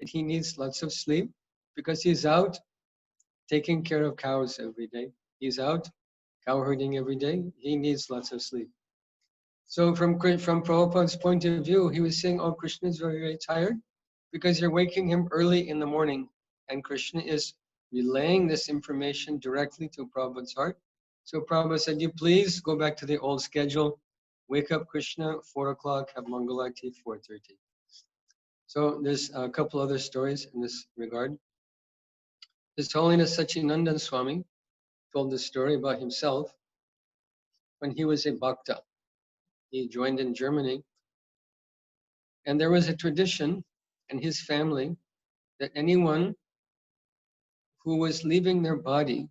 that he needs lots of sleep because he's out taking care of cows every day. He's out cow herding every day. He needs lots of sleep. So from Prabhupada's point of view, he was saying, oh, Krishna is very, very tired because you're waking him early in the morning. And Krishna is relaying this information directly to Prabhupada's heart. So Prabhupada said, you please go back to the old schedule. Wake up Krishna, 4 o'clock, have Mangalarti, 4:30. So there's a couple other stories in this regard. His Holiness Sachinandan Swami told this story about himself when he was a bhakta. He joined in Germany. And there was a tradition in his family that anyone who was leaving their body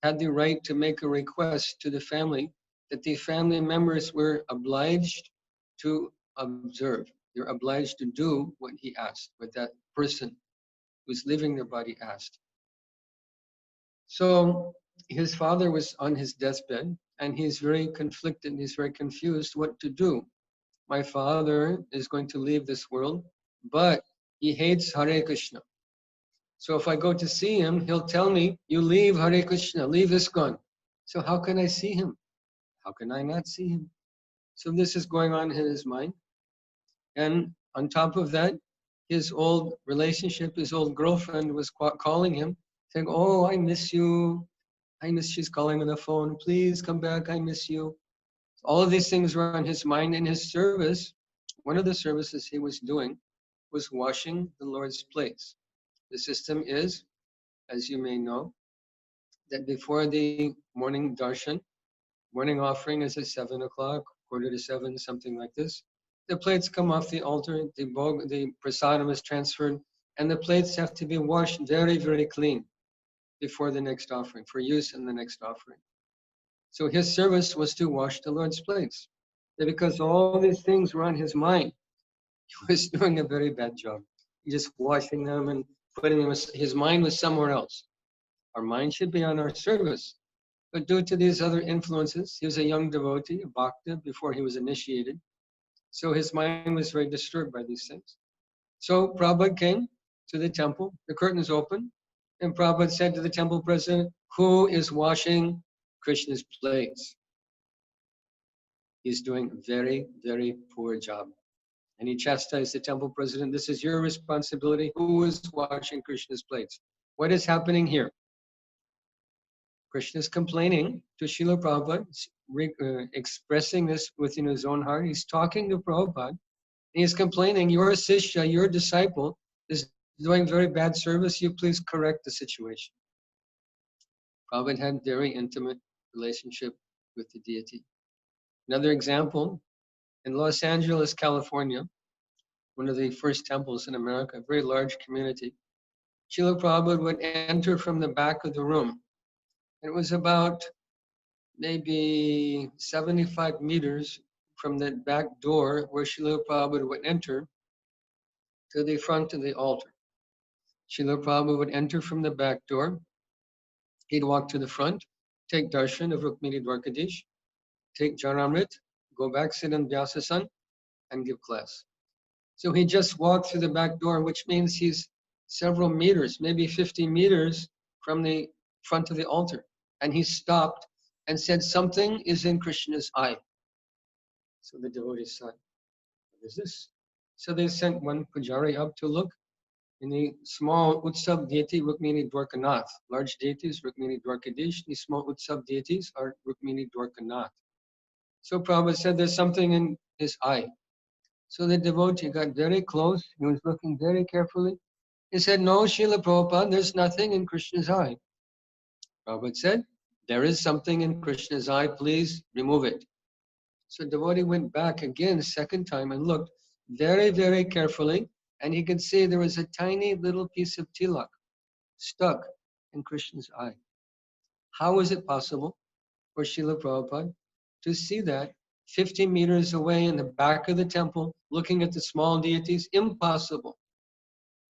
had the right to make a request to the family that the family members were obliged to observe. They're obliged to do what he asked, what that person who's leaving their body asked. So his father was on his deathbed and he's very conflicted, he's very confused what to do. My father is going to leave this world, but he hates Hare Krishna. So if I go to see him, he'll tell me, you leave Hare Krishna, leave ISKCON. So how can I see him? How can I not see him? So this is going on in his mind. And on top of that, his old relationship, his old girlfriend was calling him, saying, oh, I miss you. I miss, she's calling on the phone. Please come back, I miss you. All of these things were on his mind. In his service, one of the services he was doing was washing the Lord's plates. The system is, as you may know, that before the morning darshan, morning offering is at 7 o'clock, 6:45, something like this. The plates come off the altar, the prasadam is transferred, and the plates have to be washed very, very clean before the next offering, for use in the next offering. So his service was to wash the Lord's plates. And because all these things were on his mind, he was doing a very bad job. Just washing them and putting them, his mind was somewhere else. Our mind should be on our service. But due to these other influences, he was a young devotee, a bhakta, before he was initiated. So his mind was very disturbed by these things. So Prabhupada came to the temple, the curtains opened, and Prabhupada said to the temple president, who is washing Krishna's plates? He's doing a very, very poor job. And he chastised the temple president, this is your responsibility. Who is washing Krishna's plates? What is happening here? Krishna is complaining to Srila Prabhupada, expressing this within his own heart. He's talking to Prabhupada. He's complaining, your sishya, your disciple, is doing very bad service. You please correct the situation. Prabhupada had a very intimate relationship with the deity. Another example, in Los Angeles, California, one of the first temples in America, a very large community, Srila Prabhupada would enter from the back of the room. It was about maybe 75 meters from the back door where Srila Prabhupada would enter to the front of the altar. Srila Prabhupada would enter from the back door. He'd walk to the front, take darshan of Rukmini Dwarkadish, take Jaramrit, go back, sit in Vyasasan, and give class. So he just walked through the back door, which means he's several meters, maybe 50 meters from the front of the altar. And he stopped and said, something is in Krishna's eye. So the devotees said, what is this? So they sent one Pujari up to look. In the small Utsav deity, Rukmini Dwarkanath. Large deities, Rukmini Dwarkadish. The small Utsav deities are Rukmini Dwarkanath. So Prabhupada said, there's something in his eye. So the devotee got very close. He was looking very carefully. He said, no, Srila Prabhupada, there's nothing in Krishna's eye. Prabhupada said, there is something in Krishna's eye, please remove it. So devotee went back again, second time, and looked very, very carefully, and he could see there was a tiny little piece of tilak stuck in Krishna's eye. How is it possible for Srila Prabhupada to see that 50 meters away in the back of the temple, looking at the small deities? Impossible.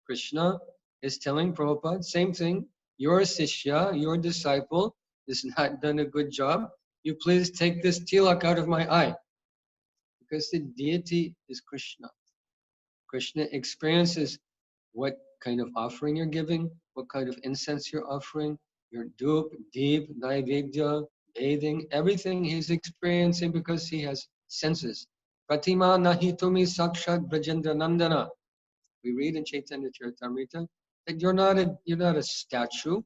Krishna is telling Prabhupada, same thing, your sishya, your disciple, has not done a good job. You please take this tilak out of my eye. Because the deity is Krishna. Krishna experiences what kind of offering you're giving, what kind of incense you're offering, your dup, deep, naivedya, bathing, everything he's experiencing because he has senses. Pratima nahi tumi sakshat brajendra nandana. We read in Chaitanya Charitamrita that you're not a statue.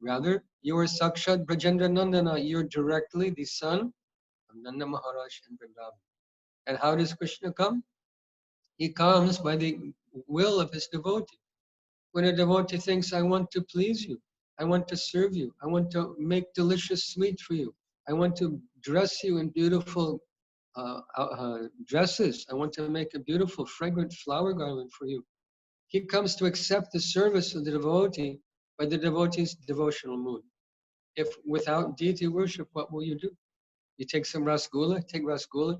Rather, you are Sakshat Brajendra Nandana. You're directly the son of Nanda Maharaj in Vrindavan. And how does Krishna come? He comes by the will of his devotee. When a devotee thinks, I want to please you, I want to serve you, I want to make delicious sweet for you, I want to dress you in beautiful dresses, I want to make a beautiful fragrant flower garland for you. He comes to accept the service of the devotee by the devotee's devotional mood. If without deity worship, what will you do? You take some take rasgulla,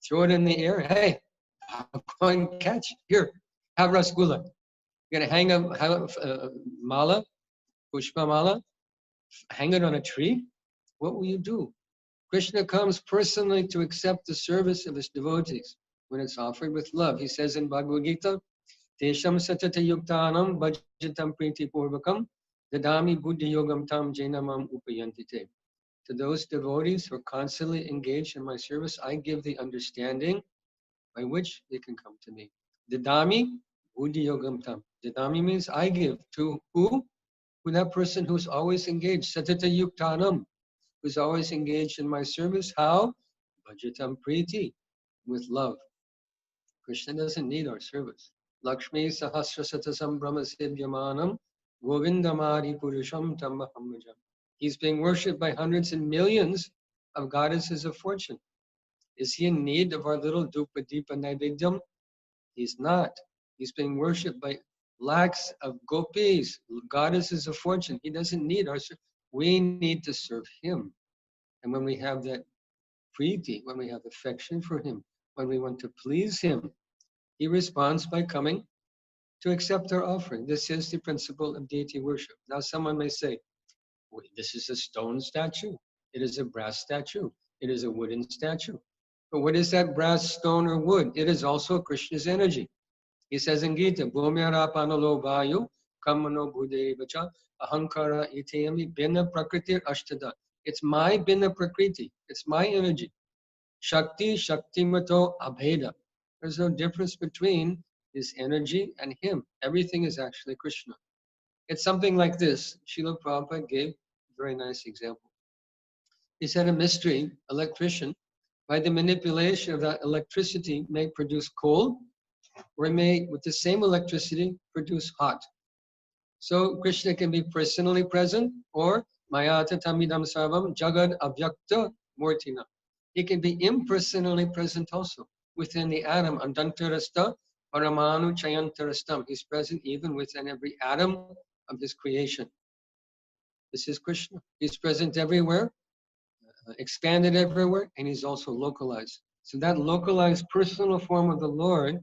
throw it in the air. Hey, go and catch. Here, have rasgulla. You're gonna hang a mala, pushpa mala, hang it on a tree. What will you do? Krishna comes personally to accept the service of his devotees when it's offered with love. He says in Bhagavad Gita, Tesham satata yuktanam bhajatam priti purvakam dadami buddhi yogam tam jainamam upayantite. To those devotees who are constantly engaged in my service, I give the understanding by which they can come to me. Dadami buddhi yogam tam. Dadami means I give to who? To that person who's always engaged. Satata yuktanam, who's always engaged in my service. How? Bhajatam priti, with love. Krishna doesn't need our service. Lakshmi sahasrasata brahma siddhyamanam govindamari purusham tamaham. He's being worshipped by hundreds and millions of goddesses of fortune. Is he in need of our little dupa deepa naivedyam? He's not. He's being worshipped by lakhs of gopis, goddesses of fortune. He doesn't need our service. We need to serve him. And when we have that preeti, when we have affection for him, when we want to please him, he responds by coming to accept our offering. This is the principle of deity worship. Now someone may say, this is a stone statue. It is a brass statue. It is a wooden statue. But what is that brass, stone, or wood? It is also Krishna's energy. He says in Gita, Bhumyara panalo vayu kamano bhudevacha ahankara itayami binna prakriti ashtada. It's my binna prakriti. It's my energy. Shakti shaktimato abheda. There's no difference between his energy and him. Everything is actually Krishna. It's something like this. Srila Prabhupada gave a very nice example. He said a mystery electrician, by the manipulation of that electricity, may produce cold, or it may, with the same electricity, produce hot. So Krishna can be personally present, or mayata tamidam sarvam jagad avyakta murtina. He can be impersonally present also, within the atom, andantarasta paramanu chayantarastam. He's present even within every atom of his creation. This is Krishna. He's present everywhere, expanded everywhere, and he's also localized. So that localized personal form of the Lord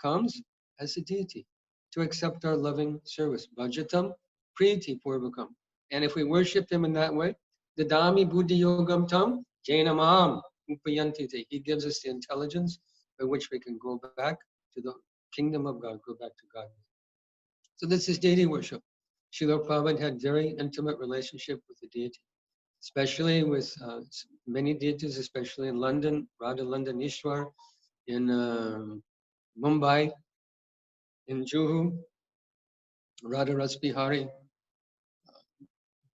comes as a deity to accept our loving service. Bhajatam priti purvakam. And if we worship him in that way, dadami buddhi yogam tam jainamam upayantite. He gives us the intelligence by which we can go back to the kingdom of God, go back to God. So this is deity worship. Srila Prabhupada had very intimate relationship with the deity, especially with many deities, especially in London, Radha London Ishwar, in Mumbai, in Juhu, Radha Rasbihari.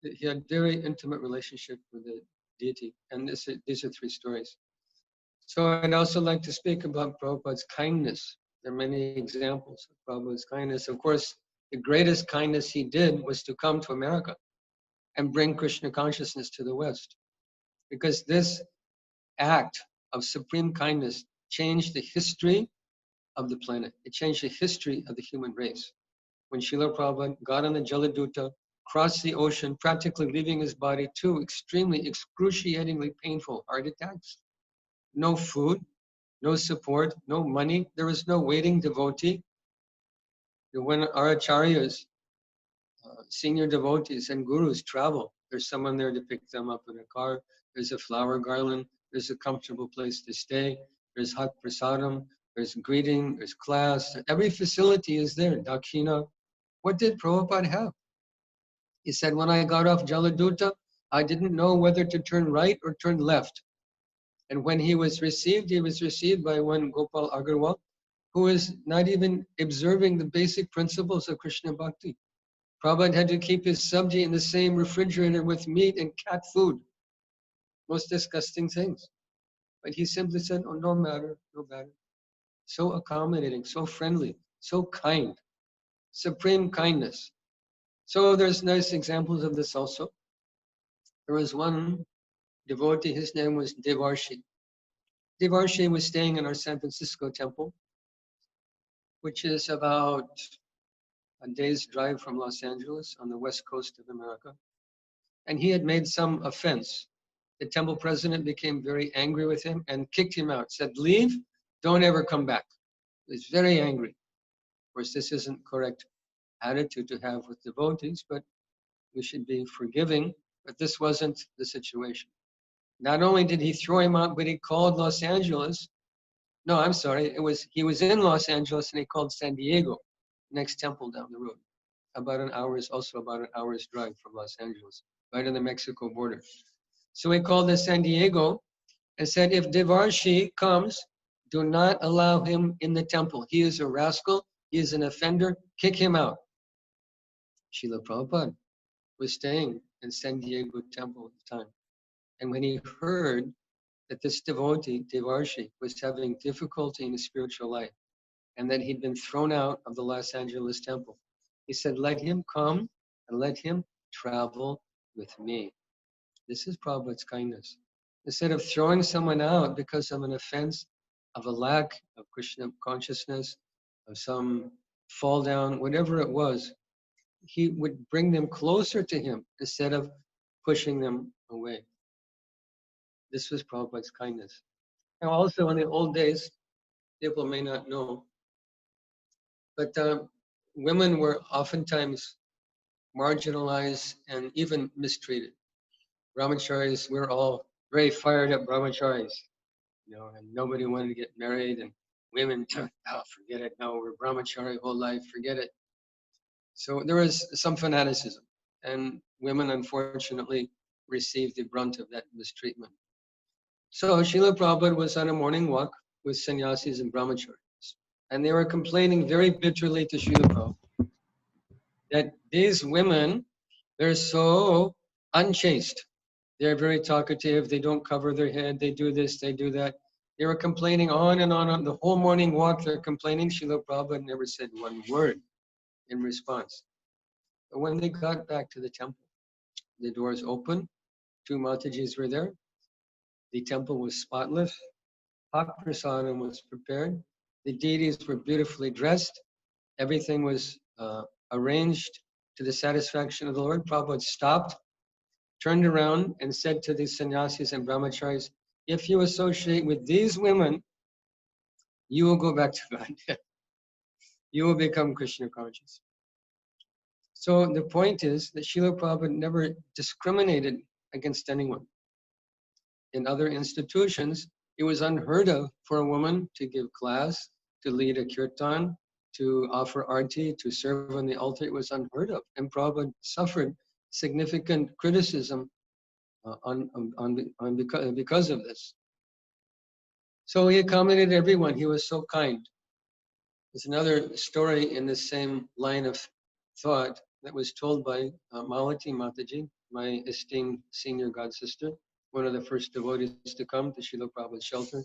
He had very intimate relationship with the deity, and these are three stories. So I'd also like to speak about Prabhupada's kindness. There are many examples of Prabhupada's kindness. Of course, the greatest kindness he did was to come to America and bring Krishna consciousness to the West. Because this act of supreme kindness changed the history of the planet. It changed the history of the human race. When Srila Prabhupada got on the Jaladuta, crossed the ocean, practically leaving his body, two extremely excruciatingly painful heart attacks, no food, no support, no money, there was no waiting devotee. When our acharyas, senior devotees and gurus travel, there's someone there to pick them up in a car, there's a flower garland, there's a comfortable place to stay, there's hot prasadam, there's greeting, there's class, every facility is there, dakshina. What did Prabhupada have? He said, when I got off Jaladuta, I didn't know whether to turn right or turn left. And when he was received by one Gopal Agarwal, who is not even observing the basic principles of Krishna Bhakti. Prabhupada had to keep his sabji in the same refrigerator with meat and cat food. Most disgusting things. But he simply said, oh, no matter, no matter. So accommodating, so friendly, so kind. Supreme kindness. So there's nice examples of this also. There was one devotee, his name was Devarshi. Devarshi was staying in our San Francisco temple, which is about a day's drive from Los Angeles on the west coast of America. And he had made some offense. The temple president became very angry with him and kicked him out, said, leave, don't ever come back. He was very angry. Of course, this isn't correct attitude to have with devotees, but we should be forgiving, but this wasn't the situation. Not only did he throw him out, but he called Los Angeles. No, I'm sorry, he was in Los Angeles and he called San Diego, next temple down the road. About an hour's drive from Los Angeles, right on the Mexico border. So he called to San Diego and said, if Devarshi comes, do not allow him in the temple. He is a rascal, he is an offender, kick him out. Srila Prabhupada was staying in San Diego temple at the time. And when he heard that this devotee, Devarshi, was having difficulty in his spiritual life and that he'd been thrown out of the Los Angeles temple, he said, let him come and let him travel with me. This is Prabhupada's kindness. Instead of throwing someone out because of an offense, of a lack of Krishna consciousness, of some fall down, whatever it was, he would bring them closer to him instead of pushing them away. This was Prabhupada's kindness. Now also in the old days, people may not know, but women were oftentimes marginalized and even mistreated. Brahmacharis, we're all very fired up brahmacharis, and nobody wanted to get married, and women, oh, forget it, no, we're brahmachari whole life, forget it. So there was some fanaticism, and women unfortunately received the brunt of that mistreatment. So Srila Prabhupada was on a morning walk with sannyasis and brahmacharis, and they were complaining very bitterly to Srila Prabhupada that these women, they're so unchaste. They're very talkative, they don't cover their head, they do this, they do that. They were complaining on and on the whole morning walk, they're complaining. Srila Prabhupada never said one word in response. But when they got back to the temple, the doors opened, two Matajis were there, the temple was spotless, hot prasadam was prepared, the deities were beautifully dressed, everything was arranged to the satisfaction of the Lord. Prabhupada stopped, turned around and said to the sannyasis and brahmacharis, if you associate with these women, you will go back to God. You will become Krishna conscious. So the point is that Srila Prabhupada never discriminated against anyone. In other institutions, it was unheard of for a woman to give class, to lead a kirtan, to offer arti, to serve on the altar. It was unheard of. And Prabhupada suffered significant criticism because of this. So he accommodated everyone. He was so kind. There's another story in the same line of thought that was told by Malati Mataji, my esteemed senior god sister, one of the first devotees to come to Srila Prabhupada's shelter.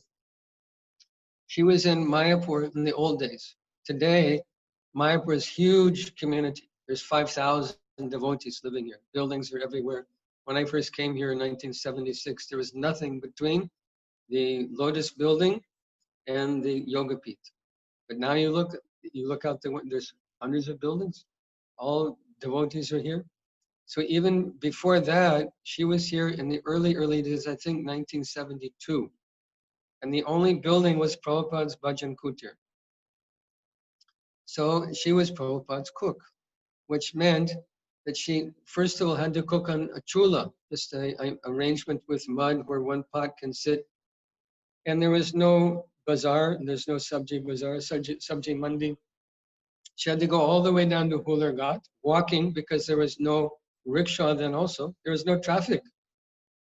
She was in Mayapur in the old days. Today, Mayapur is a huge community. There's 5,000 devotees living here. Buildings are everywhere. When I first came here in 1976, there was nothing between the Lotus building and the Yoga Pit. But now you look out the window, there's hundreds of buildings. All devotees are here. So even before that, she was here in the early days, I think 1972. And the only building was Prabhupada's Bhajan Kutir. So she was Prabhupada's cook, which meant that she first of all had to cook on a chula, just an arrangement with mud where one pot can sit. And there was no bazaar. There's no sabji bazaar, sabji mandi. She had to go all the way down to Hular Ghat, walking because there was no rickshaw then also. There was no traffic.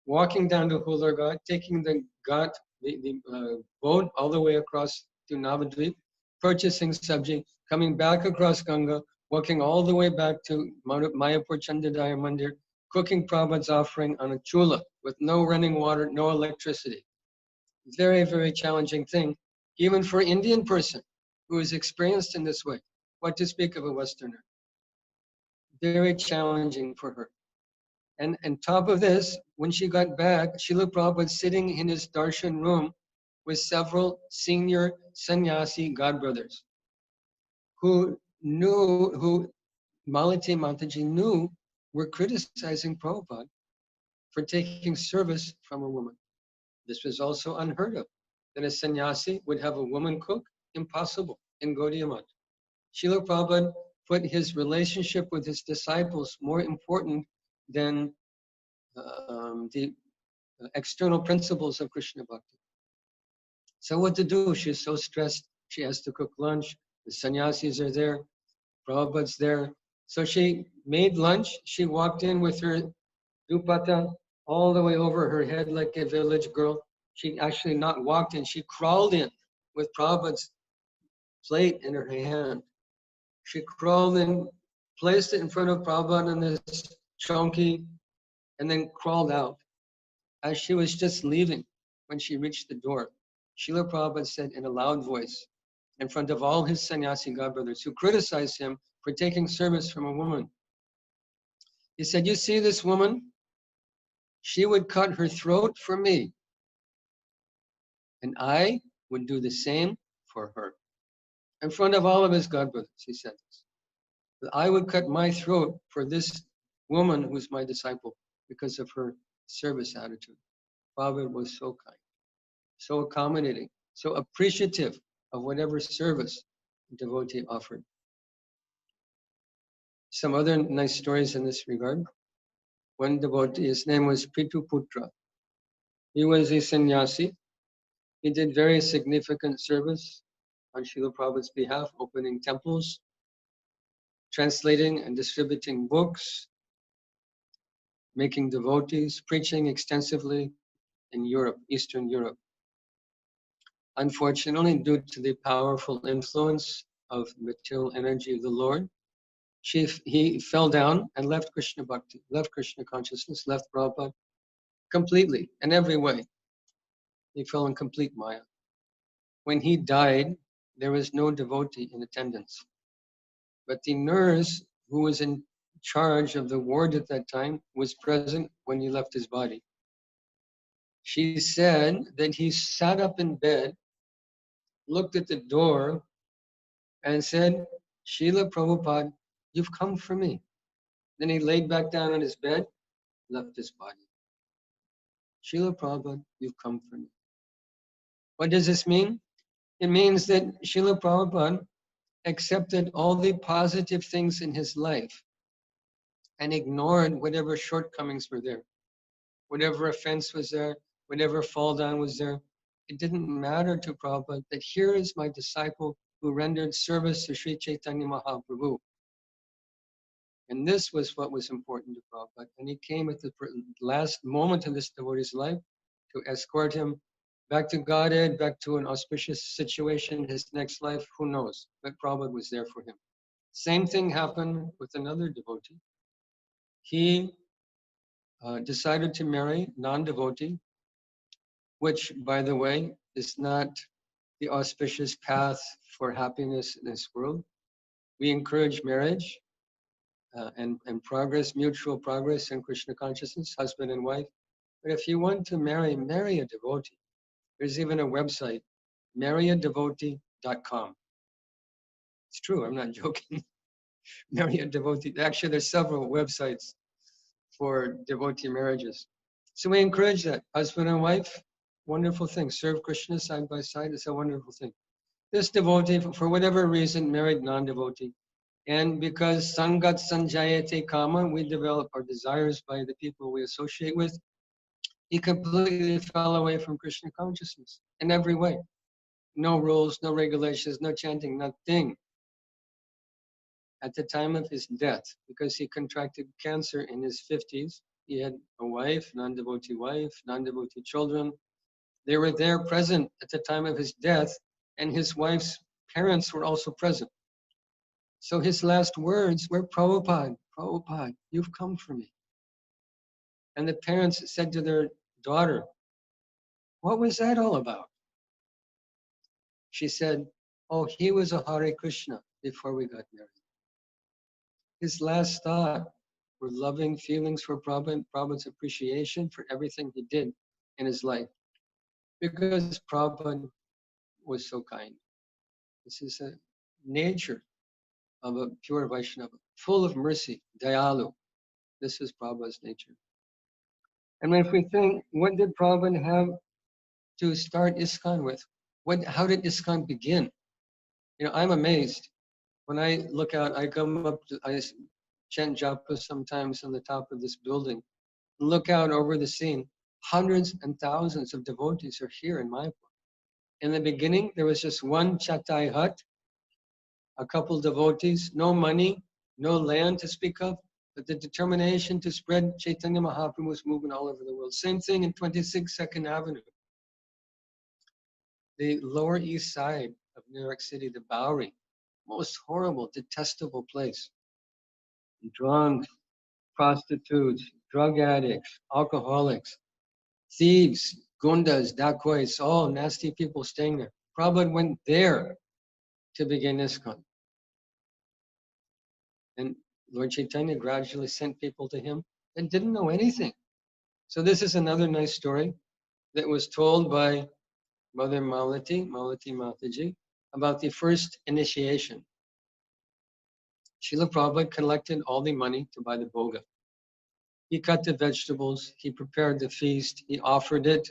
Walking down to Hular Ghat, taking the ghat, the boat all the way across to Navadvip, purchasing sabji, coming back across Ganga, walking all the way back to Mayapur Chandadaya Mandir, cooking Prabhupada's offering on a chula with no running water, no electricity. Very, very challenging thing, even for an Indian person who is experienced in this way. What to speak of a Westerner? Very challenging for her. And on top of this, when she got back, Srila Prabhupada was sitting in his darshan room with several senior sannyasi godbrothers who Malati Mataji knew were criticizing Prabhupada for taking service from a woman. This was also unheard of. That a sannyasi would have a woman cook? Impossible in Gaudiya Math. Srila Prabhupada put his relationship with his disciples more important than the external principles of Krishna Bhakti. So what to do? She's so stressed. She has to cook lunch. The sannyasis are there. Prabhupada's there. So she made lunch. She walked in with her dupatta all the way over her head like a village girl. She actually not walked in. She crawled in with Prabhupada's plate in her hand. She crawled in, placed it in front of Prabhupada in this chonki, and then crawled out. As she was just leaving, when she reached the door, Srila Prabhupada said in a loud voice, in front of all his sannyasi godbrothers who criticized him for taking service from a woman, he said, "You see this woman? She would cut her throat for me, and I would do the same for her." In front of all of his godbrothers, he said this. That I would cut my throat for this woman who's my disciple because of her service attitude. Prabhupada was so kind, so accommodating, so appreciative of whatever service the devotee offered. Some other nice stories in this regard. One devotee, his name was Pitu Putra. He was a sannyasi. He did very significant service on Srila Prabhupada's behalf, opening temples, translating and distributing books, making devotees, preaching extensively in Europe, Eastern Europe. Unfortunately, due to the powerful influence of material energy of the Lord, he fell down and left Krishna Bhakti, left Krishna consciousness, left Prabhupada completely, in every way. He fell in complete Maya. When he died, there was no devotee in attendance. But the nurse who was in charge of the ward at that time was present when he left his body. She said that he sat up in bed, looked at the door, and said, "Srila Prabhupada, you've come for me." Then he laid back down on his bed, left his body. "Srila Prabhupada, you've come for me." What does this mean? It means that Srila Prabhupada accepted all the positive things in his life and ignored whatever shortcomings were there. Whatever offense was there, whatever fall down was there. It didn't matter to Prabhupada that here is my disciple who rendered service to Sri Chaitanya Mahaprabhu. And this was what was important to Prabhupada. And he came at the last moment of this devotee's life to escort him back to Godhead, back to an auspicious situation, his next life, who knows? But Prabhupada was there for him. Same thing happened with another devotee. He decided to marry non-devotee, which, by the way, is not the auspicious path for happiness in this world. We encourage marriage and progress, mutual progress in Krishna consciousness, husband and wife. But if you want to marry a devotee. There's even a website, marryadevotee.com. It's true, I'm not joking. Marry a devotee. Actually, there's several websites for devotee marriages. So we encourage that. Husband and wife, wonderful thing. Serve Krishna side by side, it's a wonderful thing. This devotee, for whatever reason, married non-devotee. And because sangat sanjayate kama, we develop our desires by the people we associate with, he completely fell away from Krishna consciousness in every way. no rules, no regulations, no chanting, nothing. At the time of his death, because he contracted cancer in his 50s, he had a wife, non-devotee children. They were there present at the time of his death, and his wife's parents were also present. So his last words were, Prabhupada, Prabhupada, you've come for me. And the parents said to their daughter, what was that all about? She said, oh, he was a Hare Krishna before we got married. His last thought were loving feelings for Prabhupada, Prabhupada's appreciation for everything he did in his life. Because Prabhupada was so kind. This is a nature of a pure Vaishnava, full of mercy, dayalu. This is Prabhupada's nature. And if we think, what did Prabhupada have to start ISKCON with? How did ISKCON begin? I'm amazed. When I look out, I come up, I chant japa sometimes on the top of this building, look out over the scene. Hundreds and thousands of devotees are here in Mayapur. In the beginning, there was just one chatai hut, a couple devotees, no money, no land to speak of, but the determination to spread Chaitanya Mahaprabhu's movement all over the world. Same thing in 26 Second Avenue. The Lower East Side of New York City, the Bowery, most horrible, detestable place. Drunks, prostitutes, drug addicts, alcoholics, thieves, gundas, dacoits, all nasty people staying there. Prabhupada went there to begin ISKCON. And Lord Chaitanya gradually sent people to him that didn't know anything. So this is another nice story that was told by Mother Malati Mataji, about the first initiation. Srila Prabhupada collected all the money to buy the bhoga. He cut the vegetables, he prepared the feast, he offered it,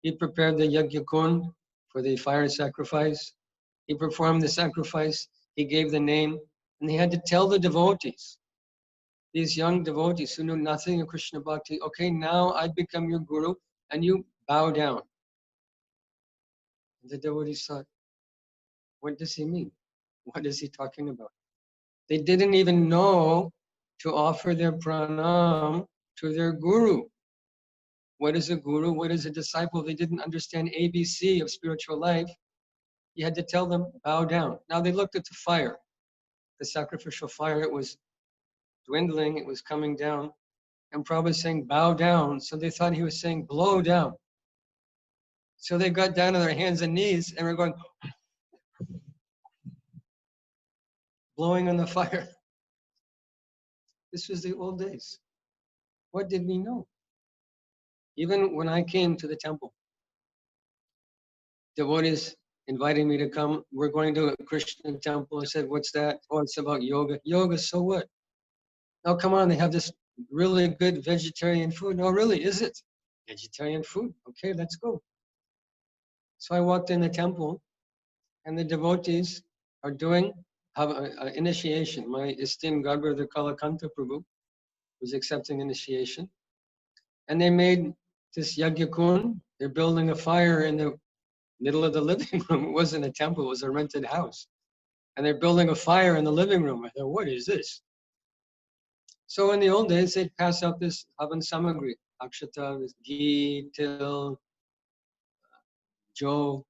he prepared the yajna kund for the fire sacrifice, he performed the sacrifice, he gave the name, and he had to tell the devotees, these young devotees who knew nothing of Krishna Bhakti, okay, now I become your guru, and you bow down. And the devotees thought, what does he mean? What is he talking about? They didn't even know to offer their pranam to their guru. What is a guru? What is a disciple? They didn't understand ABC of spiritual life. You had to tell them, bow down. Now they looked at the fire, the sacrificial fire. It was dwindling. It was coming down. And Prabhupada was saying, bow down. So they thought he was saying, blow down. So they got down on their hands and knees and were going, blowing on the fire. This was the old days. What did we know? Even when I came to the temple, devotees invited me to come. We're going to a Krishna temple. I said, what's that? Oh, it's about yoga. Yoga, so what? Oh, come on, they have this really good vegetarian food. No, really, is it? Vegetarian food? Okay, let's go. So I walked in the temple, and the devotees are have an initiation. My esteemed godbrother Kalakanta Prabhu was accepting initiation. And they made this yajna kund. They're building a fire in the middle of the living room. It wasn't a temple, it was a rented house. And they're building a fire in the living room. I thought, what is this? So in the old days, they'd pass out this havan samagri, akshata, this ghee, til, joe,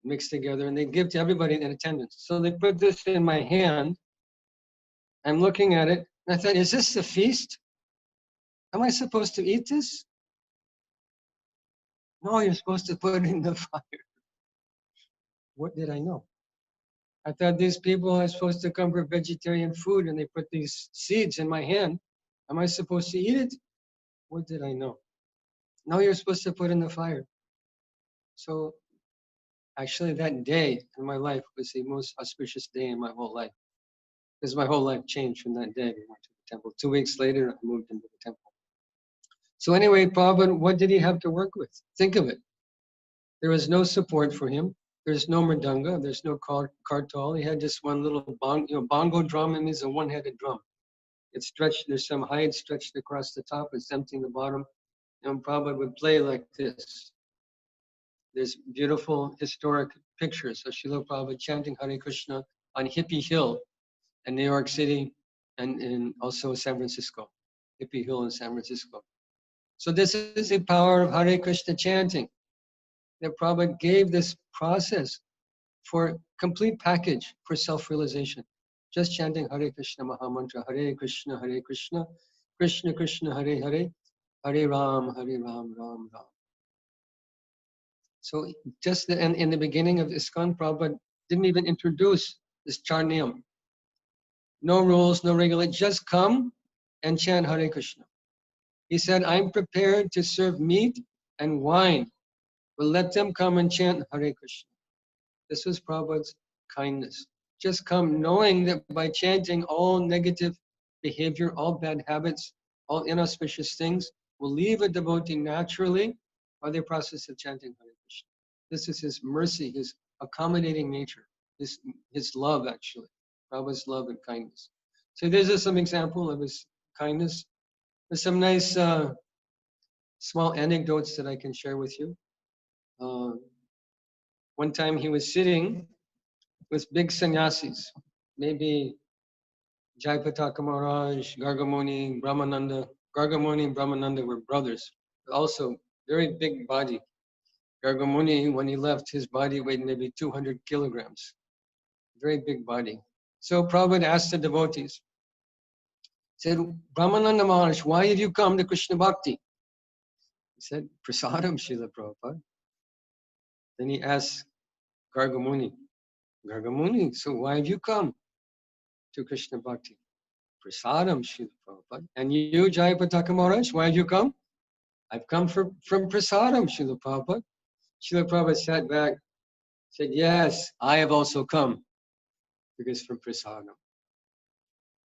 mixed together, and they'd give to everybody in attendance. So they put this in my hand. I'm looking at it, and I thought, is this the feast? Am I supposed to eat this? No, you're supposed to put it in the fire. What did I know? I thought these people are supposed to come for vegetarian food, and they put these seeds in my hand. Am I supposed to eat it? What did I know? No, you're supposed to put in the fire. So actually that day in my life was the most auspicious day in my whole life, because my whole life changed from that day. We went to the temple. 2 weeks later, I moved into the temple. So anyway, Prabhupada, what did he have to work with? Think of it. There was no support for him. There's no mridanga. There's no kartal. He had just one little bongo drum. It means a one-headed drum. It's stretched. There's some hide stretched across the top. It's empty in the bottom. And Prabhupada would play like this. There's beautiful historic pictures of Srila Prabhupada chanting Hare Krishna on Hippie Hill in New York City and in also San Francisco. Hippie Hill in San Francisco. So this is the power of Hare Krishna chanting. That Prabhupada gave this process for complete package for self-realization. Just chanting Hare Krishna Mahamantra, Hare Krishna, Krishna Krishna, Hare Hare, Hare Ram, Ram Ram. So just in the beginning of ISKCON, Prabhupada didn't even introduce this charniyam. No rules, no regulation, just come and chant Hare Krishna. He said, I'm prepared to serve meat and wine, but let them come and chant Hare Krishna. This was Prabhupada's kindness. Just come knowing that by chanting, all negative behavior, all bad habits, all inauspicious things will leave a devotee naturally by the process of chanting Hare Krishna. This is his mercy, his accommodating nature, his love actually, Prabhupada's love and kindness. So this is some example of his kindness. There's some nice small anecdotes that I can share with you. One time he was sitting with big sannyasis, maybe Jayapataka Maharaj, Gargamuni, Brahmananda. Gargamuni and Brahmananda were brothers, also very big body. Gargamuni, when he left, his body weighed maybe 200 kilograms, very big body. So Prabhupada asked the devotees, said, Brahmananda Maharaj, why have you come to Krishna Bhakti? He said, Prasadam, Srila Prabhupada. Then he asked Gargamuni, Gargamuni, so why have you come to Krishna Bhakti? Prasadam, Srila Prabhupada. And you, Jayapataka Maharaj, why have you come? I've come from Prasadam, Srila Prabhupada. Srila Prabhupada sat back, said, yes, I have also come, because from Prasadam.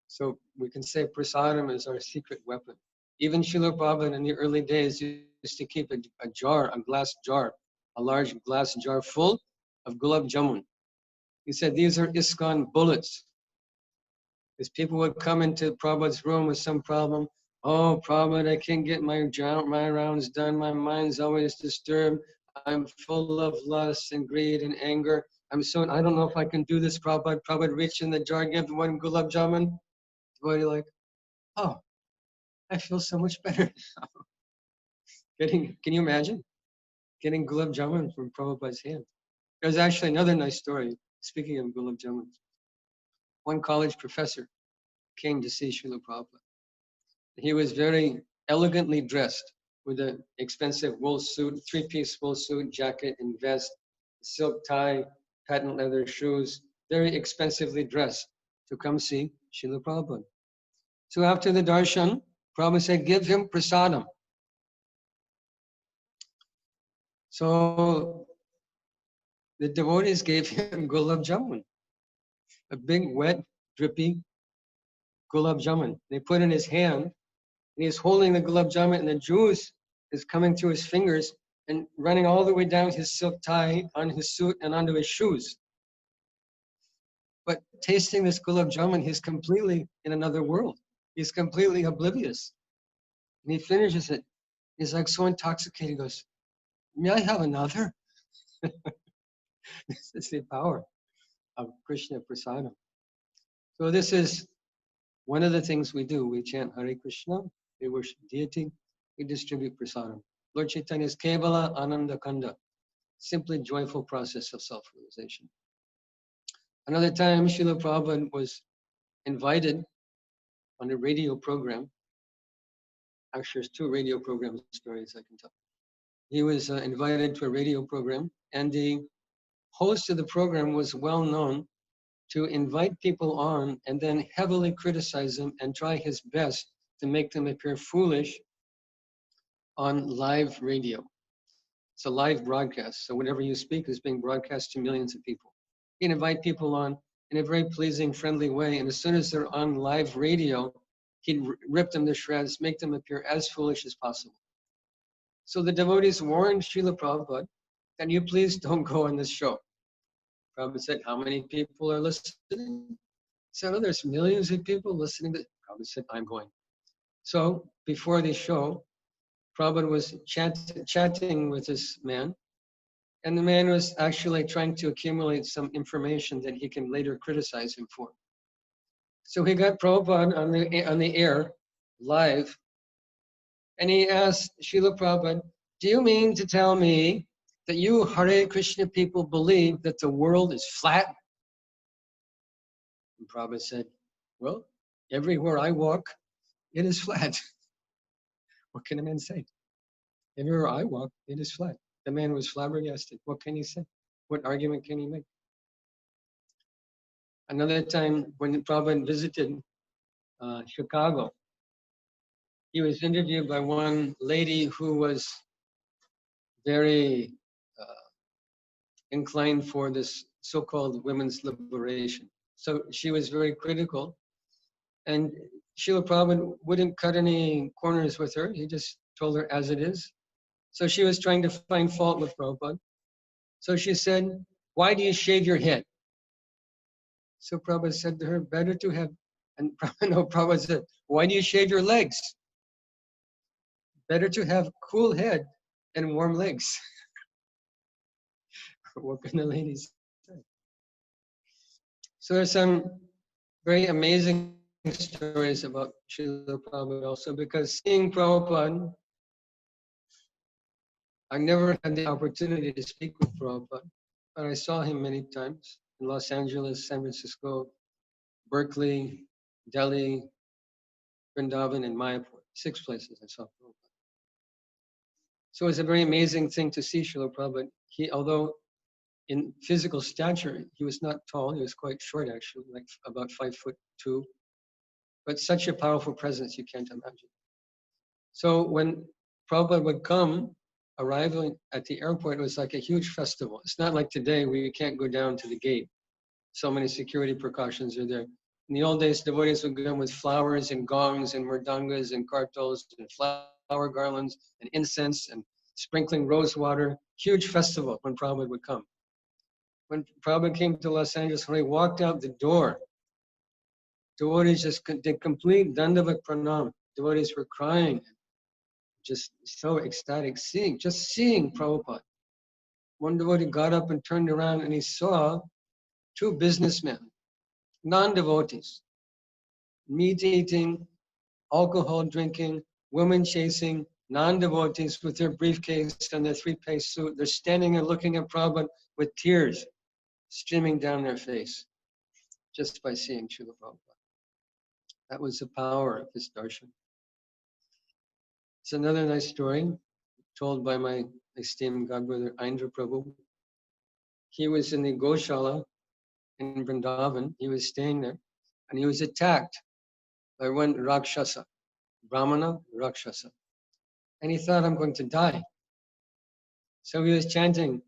So we can say Prasadam is our secret weapon. Even Srila Prabhupada in the early days used to keep a jar, a glass jar, a large glass jar full of gulab jamun. He said, these are ISKCON bullets. Because people would come into Prabhupada's room with some problem. Oh, Prabhupada, I can't get my rounds done. My mind's always disturbed. I'm full of lust and greed and anger. I don't know if I can do this, Prabhupada. Prabhupada reached in the jar, gave the one gulab jamun. Devotee like, oh, I feel so much better now. Can you imagine? Getting gulab jamun from Prabhupada's hand. There's actually another nice story, speaking of gulab jamun. One college professor came to see Srila Prabhupada. He was very elegantly dressed with an expensive wool suit, three-piece wool suit, jacket and vest, silk tie, patent leather shoes, very expensively dressed to come see Srila Prabhupada. So after the darshan, Prabhupada said, give him prasadam. So the devotees gave him gulab jamun, a big, wet, drippy gulab jamun. They put in his hand, and he's holding the gulab jamun, and the juice is coming through his fingers and running all the way down his silk tie, on his suit, and onto his shoes. But tasting this gulab jamun, he's completely in another world. He's completely oblivious. And he finishes it. He's like so intoxicated. He goes, may I have another? This is the power of Krishna Prasadam. So this is one of the things we do. We chant Hare Krishna, we worship deity, we distribute prasadam. Lord Chaitanya's Kevala Ananda Kanda, simply joyful process of self-realization. Another time, Srila Prabhupada was invited on a radio program. Actually, there's 2 radio program stories I can tell. He was invited to a radio program, and the host of the program was well known to invite people on and then heavily criticize them and try his best to make them appear foolish on live radio. It's a live broadcast, so whatever you speak is being broadcast to millions of people. He'd invite people on in a very pleasing, friendly way, and as soon as they're on live radio, he'd rip them to shreds, make them appear as foolish as possible. So the devotees warned Srila Prabhupada, can you please don't go on this show? Prabhupada said, how many people are listening? He said, oh, there's millions of people listening. Prabhupada said, I'm going. So before the show, Prabhupada was chatting with this man, And the man was actually trying to accumulate some information that he can later criticize him for. So he got Prabhupada on the air, live, and he asked Srila Prabhupada, do you mean to tell me that you Hare Krishna people believe that the world is flat? And Prabhupada said, well, everywhere I walk, it is flat. What can a man say? Everywhere I walk, it is flat. The man was flabbergasted. What can he say? What argument can he make? Another time when Prabhupada visited Chicago, he was interviewed by one lady who was very inclined for this so-called women's liberation. So she was very critical, and Srila Prabhupada wouldn't cut any corners with her. He just told her as it is. So she was trying to find fault with Prabhupada. So she said, why do you shave your head? So Prabhupada said to her, better to have, and Prabhupada said, why do you shave your legs? Better to have cool head and warm legs. What can the ladies say? So there's some very amazing stories about Srila Prabhupada also, because seeing Prabhupada, I never had the opportunity to speak with Prabhupada, but I saw him many times in Los Angeles, San Francisco, Berkeley, Delhi, Vrindavan, and Mayapur. 6 places I saw Prabhupada. So it was a very amazing thing to see Srila Prabhupada. He, although in physical stature, he was not tall, he was quite short actually, like about 5'2", but such a powerful presence you can't imagine. So when Prabhupada would come, arriving at the airport, it was like a huge festival. It's not like today where you can't go down to the gate. So many security precautions are there. In the old days, devotees would come with flowers and gongs and murdangas and kartals and flower garlands and incense and sprinkling rose water. Huge festival when Prabhupada would come. When Prabhupada came to Los Angeles, when he walked out the door, devotees just did complete dandavat pranam. Devotees were crying, just so ecstatic, just seeing Prabhupada. One devotee got up and turned around and he saw 2 businessmen, non-devotees, meat eating, alcohol drinking, women chasing, non-devotees with their briefcase and their 3-piece suit. They're standing and looking at Prabhupada with tears streaming down their face just by seeing Srila Prabhupada. That was the power of his darshan. It's another nice story told by my esteemed godbrother Indra Prabhu. He was in the Goshala in Vrindavan. He was staying there, and he was attacked by one Rakshasa, Brahmana Rakshasa. And he thought, I'm going to die. So he was chanting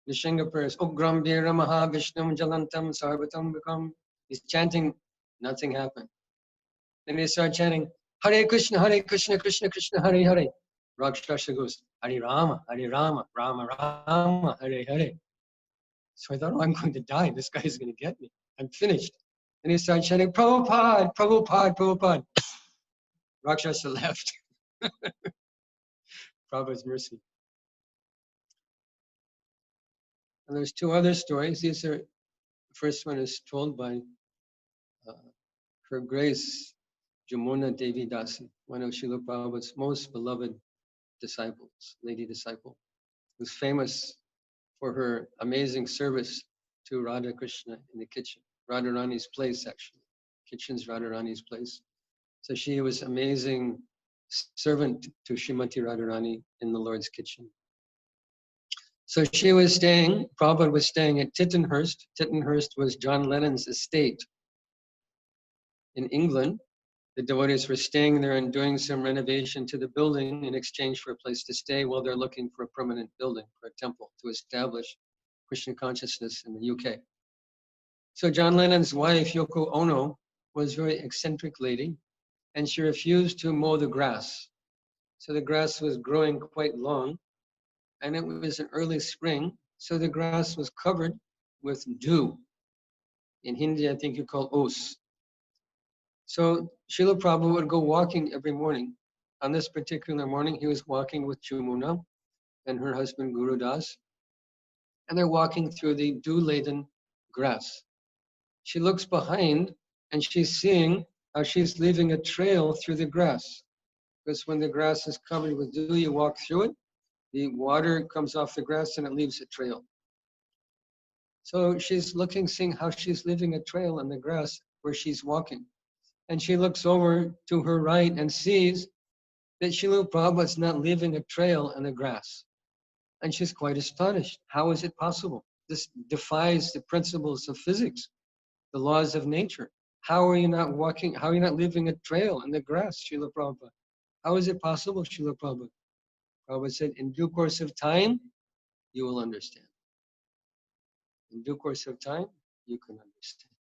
Nishinga prayers, Ugram Vira Maha Vishnum Jalantam Sarvatam Vikam. He's chanting, nothing happened. Then he started chanting, Hare Krishna, Krishna Krishna, Hare Hare. Rakshasa goes, Hare Rama, Rama Rama, Hare Hare. So I thought, oh, I'm going to die. This guy is going to get me. I'm finished. And he started chanting, Prabhupada, Prabhupada, Prabhupada. Rakshasa left. Prabhupada's mercy. And there's 2 other stories. These are, the first one is told by Her Grace Jamuna Devi Dasi, one of Srila Prabhupada's most beloved disciples, lady disciple, who's famous for her amazing service to Radha Krishna in the kitchen. Radharani's place, actually. Kitchen's Radharani's place. So she was amazing servant to Srimati Radharani in the Lord's kitchen. So she was staying, Prabhupada was staying at Tittenhurst. Tittenhurst was John Lennon's estate in England. The devotees were staying there and doing some renovation to the building in exchange for a place to stay while they're looking for a permanent building, for a temple to establish Krishna consciousness in the UK. So John Lennon's wife, Yoko Ono, was a very eccentric lady, and she refused to mow the grass. So the grass was growing quite long, and it was an early spring, so the grass was covered with dew. In Hindi, I think you call os. So Srila Prabhu would go walking every morning. On this particular morning, he was walking with Jamuna and her husband Guru Das. and they're walking through the dew-laden grass. She looks behind and she's seeing how she's leaving a trail through the grass. Because when the grass is covered with dew, you walk through it, the water comes off the grass and it leaves a trail. So she's looking, seeing how she's leaving a trail in the grass where she's walking. And she looks over to her right and sees that Srila Prabhupada's not leaving a trail in the grass. And she's quite astonished. How is it possible? This defies the principles of physics, the laws of nature. How are you not walking? How are you not leaving a trail in the grass, Srila Prabhupada? How is it possible, Srila Prabhupada? Prabhupada said, in due course of time, you will understand. In due course of time, you can understand.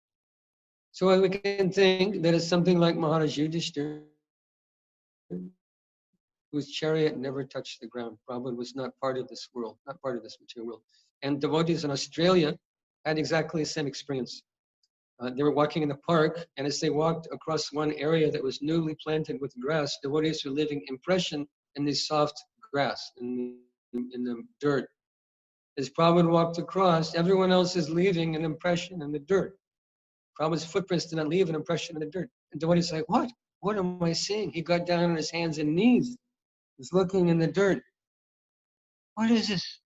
So we can think that it's something like Maharaj Yudhishthira, whose chariot never touched the ground. Prabhupada was not part of this world, not part of this material world. And devotees in Australia had exactly the same experience. They were walking in the park, and as they walked across one area that was newly planted with grass, devotees were leaving impression in the soft grass, in the dirt. As Prabhupada walked across, everyone else is leaving an impression in the dirt. Prabhupada's footprints did not leave an impression in the dirt. And devotees like, what? What am I seeing? He got down on his hands and knees. He's looking in the dirt. What is this?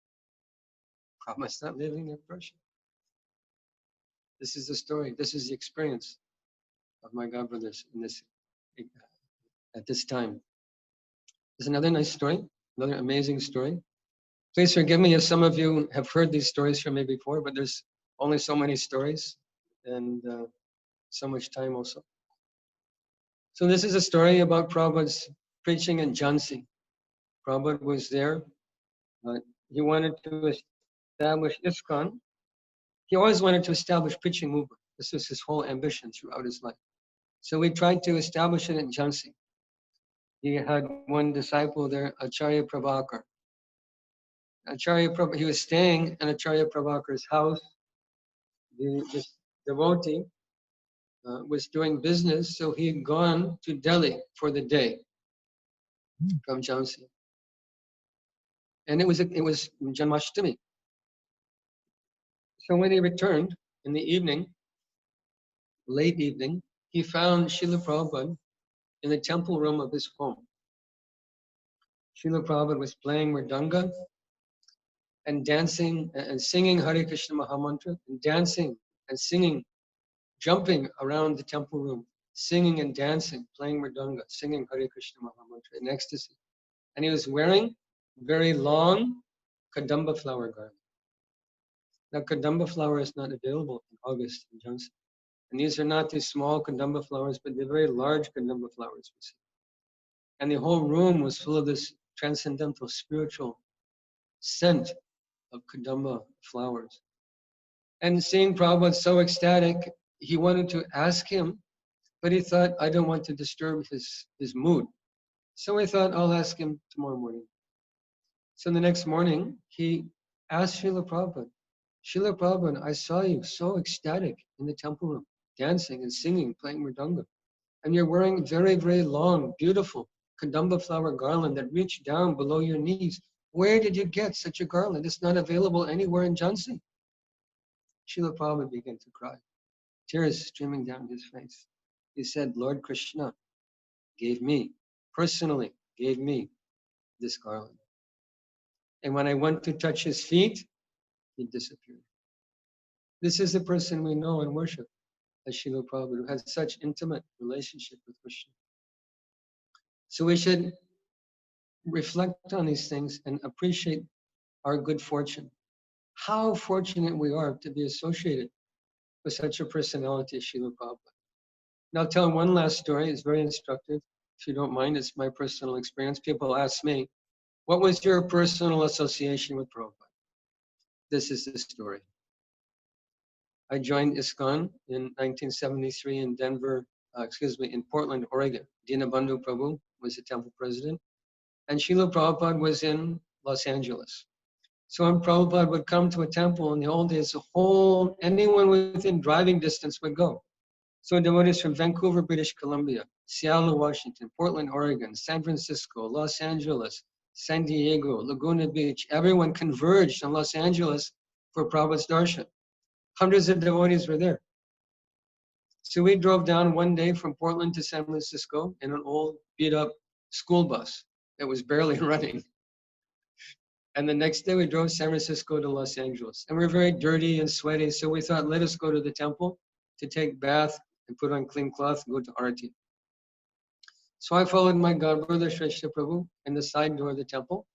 Prabhupada's not leaving an impression. This is the story. This is the experience of my godbrothers in this, at this time. There's another nice story, another amazing story. Please forgive me if some of you have heard these stories from me before, but there's only so many stories and so much time also. So this is a story about Prabhupada's preaching in Jhansi. Prabhupada was there. He wanted to establish ISKCON. He always wanted to establish preaching movement. This was his whole ambition throughout his life. So we tried to establish it in Jhansi. He had one disciple there, Acharya Prabhakar. He was staying in Acharya Prabhakar's house. This devotee was doing business, so he had gone to Delhi for the day from Jhansi. And it was Janmashtami. So when he returned in the evening, late evening, he found Srila Prabhupada in the temple room of his home. Srila Prabhupada was playing mridanga and dancing and singing Hare Krishna Mahamantra, and dancing and singing, jumping around the temple room, singing and dancing, playing mridanga, singing Hare Krishna Mahamantra in ecstasy. And he was wearing very long kadamba flower garland. Now, kadamba flower is not available in August in Jhansi. And these are not these small kadamba flowers, but they're very large kadamba flowers. And the whole room was full of this transcendental spiritual scent of kadamba flowers. And seeing Prabhupada so ecstatic, he wanted to ask him, but he thought, I don't want to disturb his mood. So I thought, I'll ask him tomorrow morning. So the next morning, he asked Srila Prabhupada, Srila Prabhupada, I saw you so ecstatic in the temple room, dancing and singing, playing mridanga. And you're wearing very, very long, beautiful kadamba flower garland that reached down below your knees. Where did you get such a garland? It's not available anywhere in Jhansi. Srila Prabhupada began to cry, tears streaming down his face. He said, Lord Krishna personally gave me this garland. And when I went to touch his feet, he disappeared. This is the person we know and worship as Srila Prabhupada, who has such intimate relationship with Krishna. So we should reflect on these things and appreciate our good fortune. How fortunate we are to be associated with such a personality as Srila Prabhupada. Now I'll tell one last story. It's very instructive. If you don't mind, it's my personal experience. People ask me, what was your personal association with Prabhupada? This is the story. I joined ISKCON in 1973 in in Portland, Oregon. Dinabandhu Prabhu was the temple president, and Srila Prabhupada was in Los Angeles. So when Prabhupada would come to a temple in the old days, anyone within driving distance would go. So devotees from Vancouver, British Columbia, Seattle, Washington, Portland, Oregon, San Francisco, Los Angeles, San Diego, Laguna Beach, everyone converged in Los Angeles for Prabhupada's darshan. Hundreds of devotees were there. So we drove down one day from Portland to San Francisco in an old beat-up school bus that was barely running. And the next day we drove San Francisco to Los Angeles. And we were very dirty and sweaty, so we thought, let us go to the temple to take bath and put on clean cloth and go to Arati. So I followed my godbrother Srila Prabhu in the side door of the temple,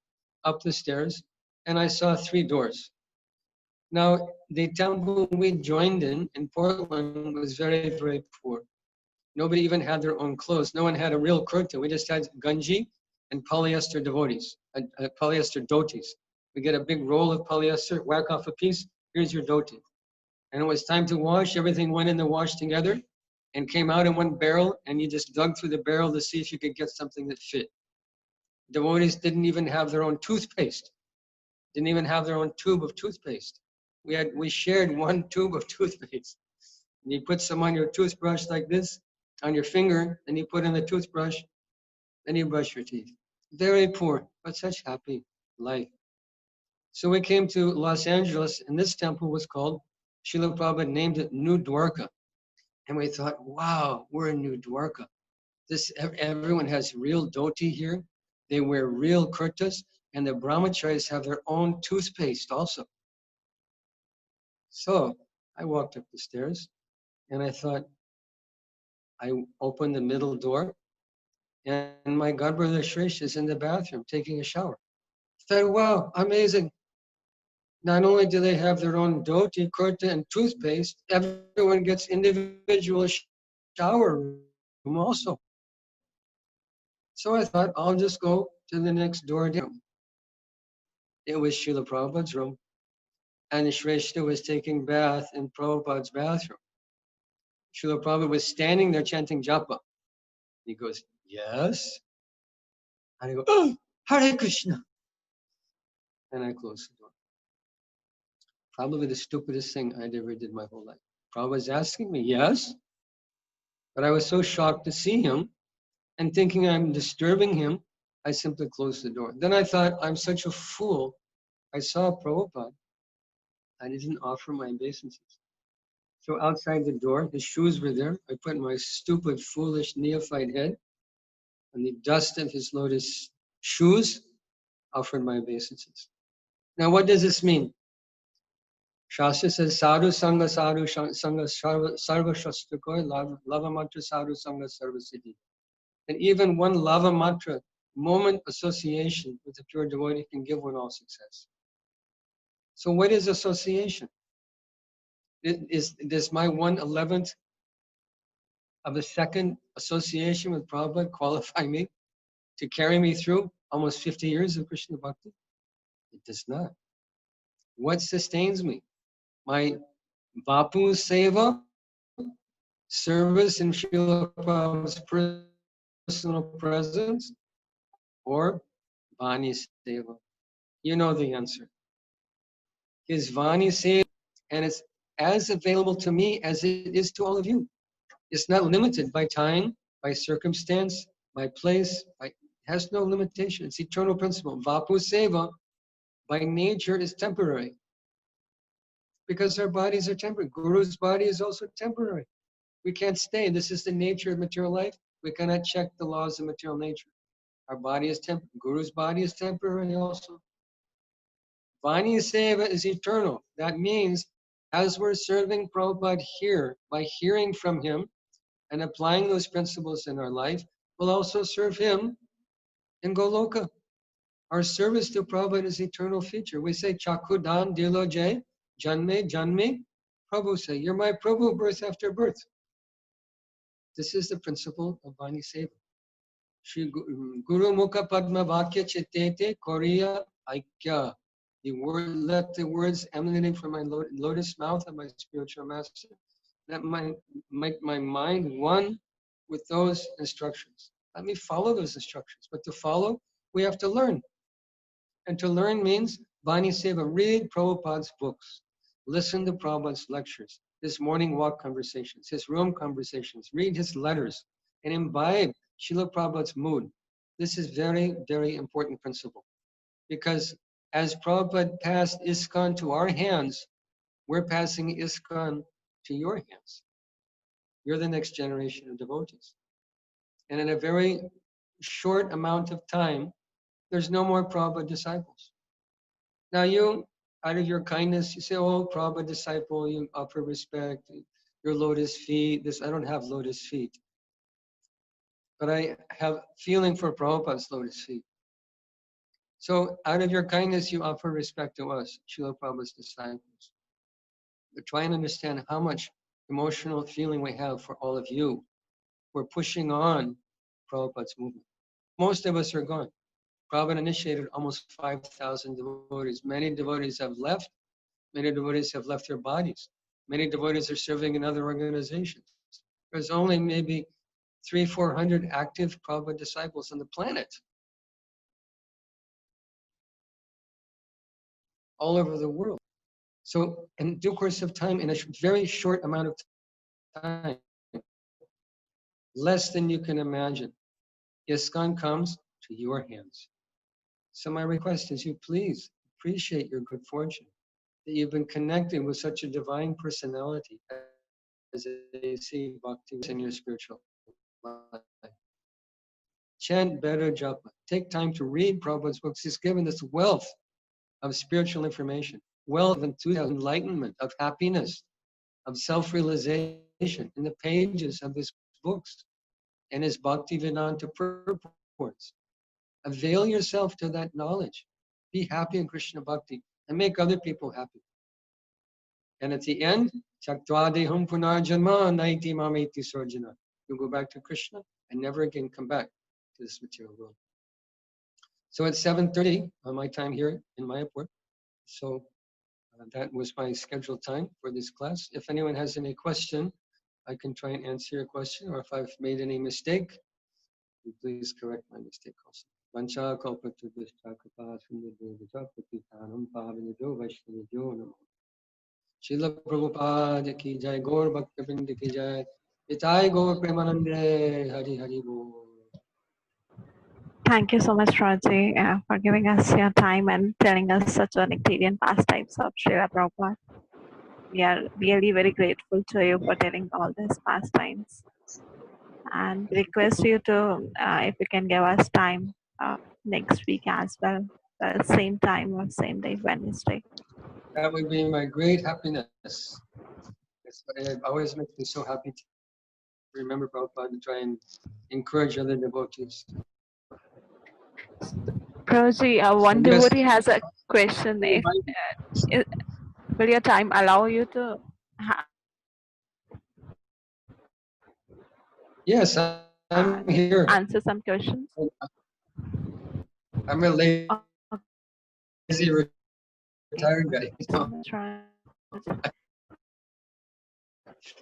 up the stairs, and I saw 3 doors. Now, the temple we joined in Portland was very, very poor. Nobody even had their own clothes. No one had a real kurta. We just had ganji and polyester devotees, polyester dhotis. We get a big roll of polyester, whack off a piece, here's your dhoti. And it was time to wash, everything went in the wash together and came out in one barrel, and you just dug through the barrel to see if you could get something that fit. Devotees didn't even have their own toothpaste, didn't even have their own tube of toothpaste. We shared one tube of toothpaste. And you put some on your toothbrush like this, on your finger, and you put in the toothbrush, then you brush your teeth. Very poor, but such happy life. So we came to Los Angeles, and this temple was called, Srila Prabhupada named it New Dwarka. And we thought, wow, we're in New Dwarka. Everyone has real dhoti here. They wear real kurtas, and the brahmacharis have their own toothpaste also. So I walked up the stairs, and I thought, I opened the middle door, and my godbrother Shrish is in the bathroom taking a shower. I thought, wow, amazing. Not only do they have their own dhoti, kurta, and toothpaste, everyone gets individual shower room also. So I thought, I'll just go to the next door down. It was Srila Prabhupada's room, and Shrestha was taking bath in Prabhupada's bathroom. Srila Prabhupada was standing there chanting japa. He goes, yes. And I go, oh, Hare Krishna. And I closed the door. Probably the stupidest thing I'd ever did my whole life. Prabhupada was asking me, yes. But I was so shocked to see him, and thinking I'm disturbing him, I simply closed the door. Then I thought, I'm such a fool. I saw Prabhupada. I didn't offer my obeisances. So outside the door, his shoes were there. I put my stupid, foolish, neophyte head on the dust of his lotus shoes, offered my obeisances. Now, what does this mean? Shastra says, sadhu sangha sarva shastakoi lava matra sadhu sangha sarva siddhi. And even one lava matra moment association with a pure devotee can give one all success. So what is association? Does my 1/11th of a second association with Prabhupada qualify me to carry me through almost 50 years of Krishna Bhakti? It does not. What sustains me? My Vapu Seva, service in Srila Prabhupada's personal presence, or Vani Seva? You know the answer. His Vani Seva, and it's as available to me as it is to all of you. It's not limited by time, by circumstance, by place. It has no limitation. It's eternal principle. Vapu Seva, by nature, is temporary. Because our bodies are temporary. Guru's body is also temporary. We can't stay. This is the nature of material life. We cannot check the laws of material nature. Our body is temporary. Guru's body is temporary also. Vani Seva is eternal. That means as we're serving Prabhupada here, by hearing from him and applying those principles in our life, we'll also serve him in Goloka. Our service to Prabhupada is eternal feature. We say, Chakudan Dilo Jai, Janme, Janme. Prabhu say, you're my Prabhu, birth after birth. This is the principle of Vani Seva. Shri Guru Mukha Padma Vakya Chitete Koriya Aikya. Let the words emanating from my lotus mouth of my spiritual master, let make my mind one with those instructions. Let me follow those instructions. But to follow, we have to learn. And to learn means Vani Seva. Read Prabhupada's books. Listen to Prabhupada's lectures, his morning walk conversations, his room conversations. Read his letters and imbibe Srila Prabhupada's mood. This is very, very important principle. Because As Prabhupada passed ISKCON to our hands, we're passing ISKCON to your hands. You're the next generation of devotees. And in a very short amount of time, there's no more Prabhupada disciples. Now you, out of your kindness, you say, oh, Prabhupada disciple, you offer respect, your lotus feet. I don't have lotus feet. But I have feeling for Prabhupada's lotus feet. So out of your kindness, you offer respect to us, Srila Prabhupada's disciples. But try and understand how much emotional feeling we have for all of you. We're pushing on Prabhupada's movement. Most of us are gone. Prabhupada initiated almost 5,000 devotees. Many devotees have left. Many devotees have left their bodies. Many devotees are serving in other organizations. There's only maybe 300-400 active Prabhupada disciples on the planet. All over the world. So in due course of time, in a very short amount of time, less than you can imagine, ISKCON comes to your hands. So my request is you please appreciate your good fortune, that you've been connected with such a divine personality as they see bhakti in your spiritual life. Chant better japa. Take time to read Prabhupada's books. He's given us wealth of spiritual information, wealth of enthusiasm, enlightenment, of happiness, of self-realization in the pages of his books and his Bhaktivedanta purports. Avail yourself to that knowledge. Be happy in Krishna Bhakti and make other people happy. And at the end, Chaktvadeham punarjanma naiti mameti sarjana. You'll go back to Krishna and never again come back to this material world. So it's 7:30 on my time here in Mayapur. So that was my scheduled time for this class. If anyone has any question, I can try and answer your question, or if I've made any mistake, please correct my mistake also. Vancha kalpatubhishta kripa sindhubhyo patitanam pavanebhyo vaishnavebhyo namo. Srila Prabhupada ki jai, Gaur Bhaktivinoda ki jai, Nitai Gaur Premanande, Hari Hari Bol. Thank you so much, Raji, for giving us your time and telling us such an nectarian pastimes of Srila Prabhupada. We are really very grateful to you for telling all these pastimes. And request you to, if you can give us time next week as well, same time or same day, Wednesday. That would be my great happiness. It always makes me so happy to remember Prabhupada and try and encourage other devotees. Prabhuji, one devotee has a question. Will your time allow you to Yes, I'm here. Answer some questions? I'm a lazy retired guy.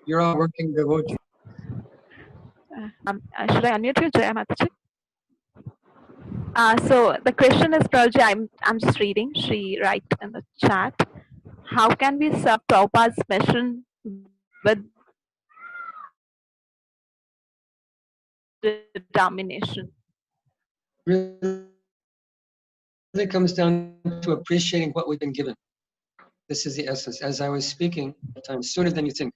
You're all working devotee. Should I unmute you, Jaya Mataji? So the question is, Prabhuji, I'm just reading. She writes in the chat. How can we serve Prabhupada's mission with determination? Really comes down to appreciating what we've been given. This is the essence. As I was speaking, sooner than you think.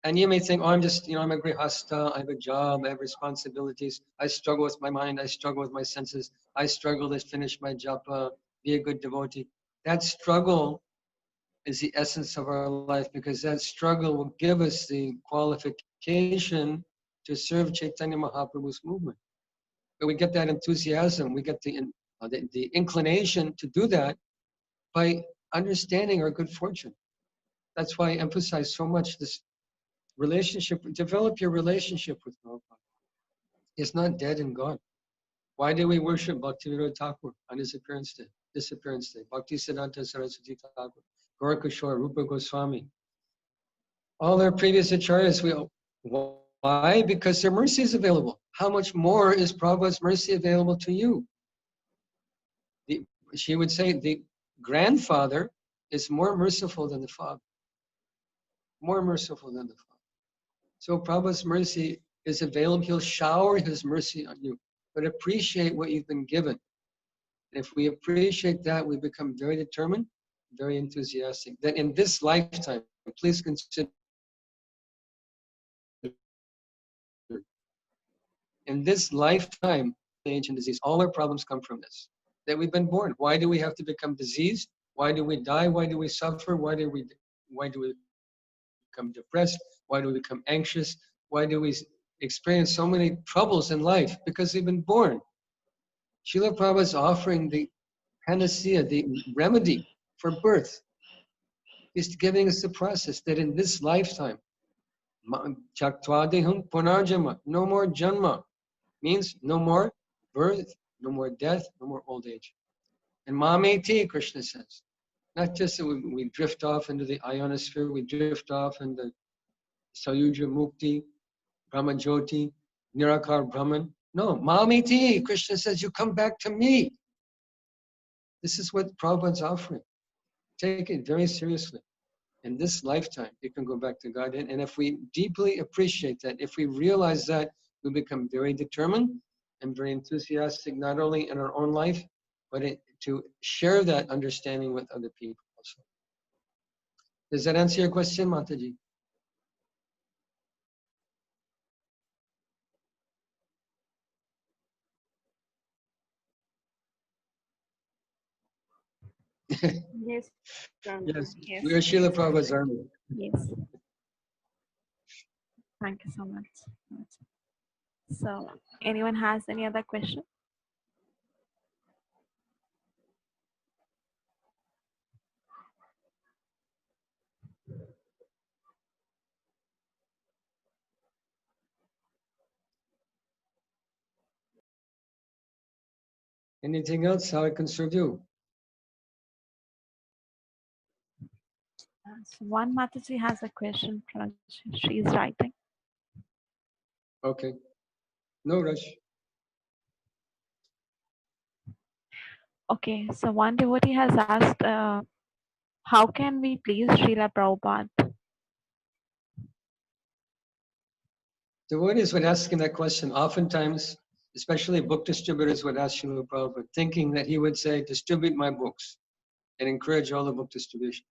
And you may think, oh, I'm just, I'm a grihasta, I have a job, I have responsibilities, I struggle with my mind, I struggle with my senses, I struggle to finish my japa, be a good devotee. That struggle is the essence of our life, because that struggle will give us the qualification to serve Chaitanya Mahaprabhu's movement. But we get that enthusiasm, we get the inclination to do that by understanding our good fortune. That's why I emphasize so much this relationship. Develop your relationship with Prabhupada. It's not dead and gone. Why do we worship Bhaktivinoda Thakur on his appearance day? Bhakti Siddhanta Saraswati Thakur, Gaura Rupa Goswami. All their previous acharyas, why? Because their mercy is available. How much more is Prabhupada's mercy available to you? She would say the grandfather is more merciful than the father. More merciful than the father. So Prabhupada's mercy is available. He'll shower his mercy on you. but appreciate what you've been given. And if we appreciate that, we become very determined, very enthusiastic. That in this lifetime, please consider, in this lifetime, age and disease, all our problems come from this. That we've been born. Why do we have to become diseased? Why do we die? Why do we suffer? Why do we become depressed? Why do we become anxious? Why do we experience so many troubles in life? Because we've been born. Srila Prabhupada is offering the panacea, the remedy for birth. He's giving us the process that in this lifetime, Chaktvadeham Punarjama, no more janma, means no more birth, no more death, no more old age. And Mameti, Krishna says, not just that we drift off into the ionosphere, we drift off into Sayuja Mukti, Brahma Jyoti, Nirakar Brahman. No, Mameti, Krishna says, you come back to me. This is what Prabhupada's offering. Take it very seriously. In this lifetime, you can go back to God. And if we deeply appreciate that, if we realize that, we become very determined and very enthusiastic, not only in our own life, but to share that understanding with other people also. Does that answer your question, Mataji? Yes, Yes, yes, we are Srila Prabhupada's army. yes. Thank you so much. So, anyone has any other question? Anything else? How I can serve you? So one Mataji has a question. She is writing. Okay, no rush. Okay, so one devotee has asked, how can we please Srila Prabhupada? Devotees would ask him that question oftentimes, especially book distributors would ask Srila Prabhupada, thinking that he would say, distribute my books and encourage all the book distribution.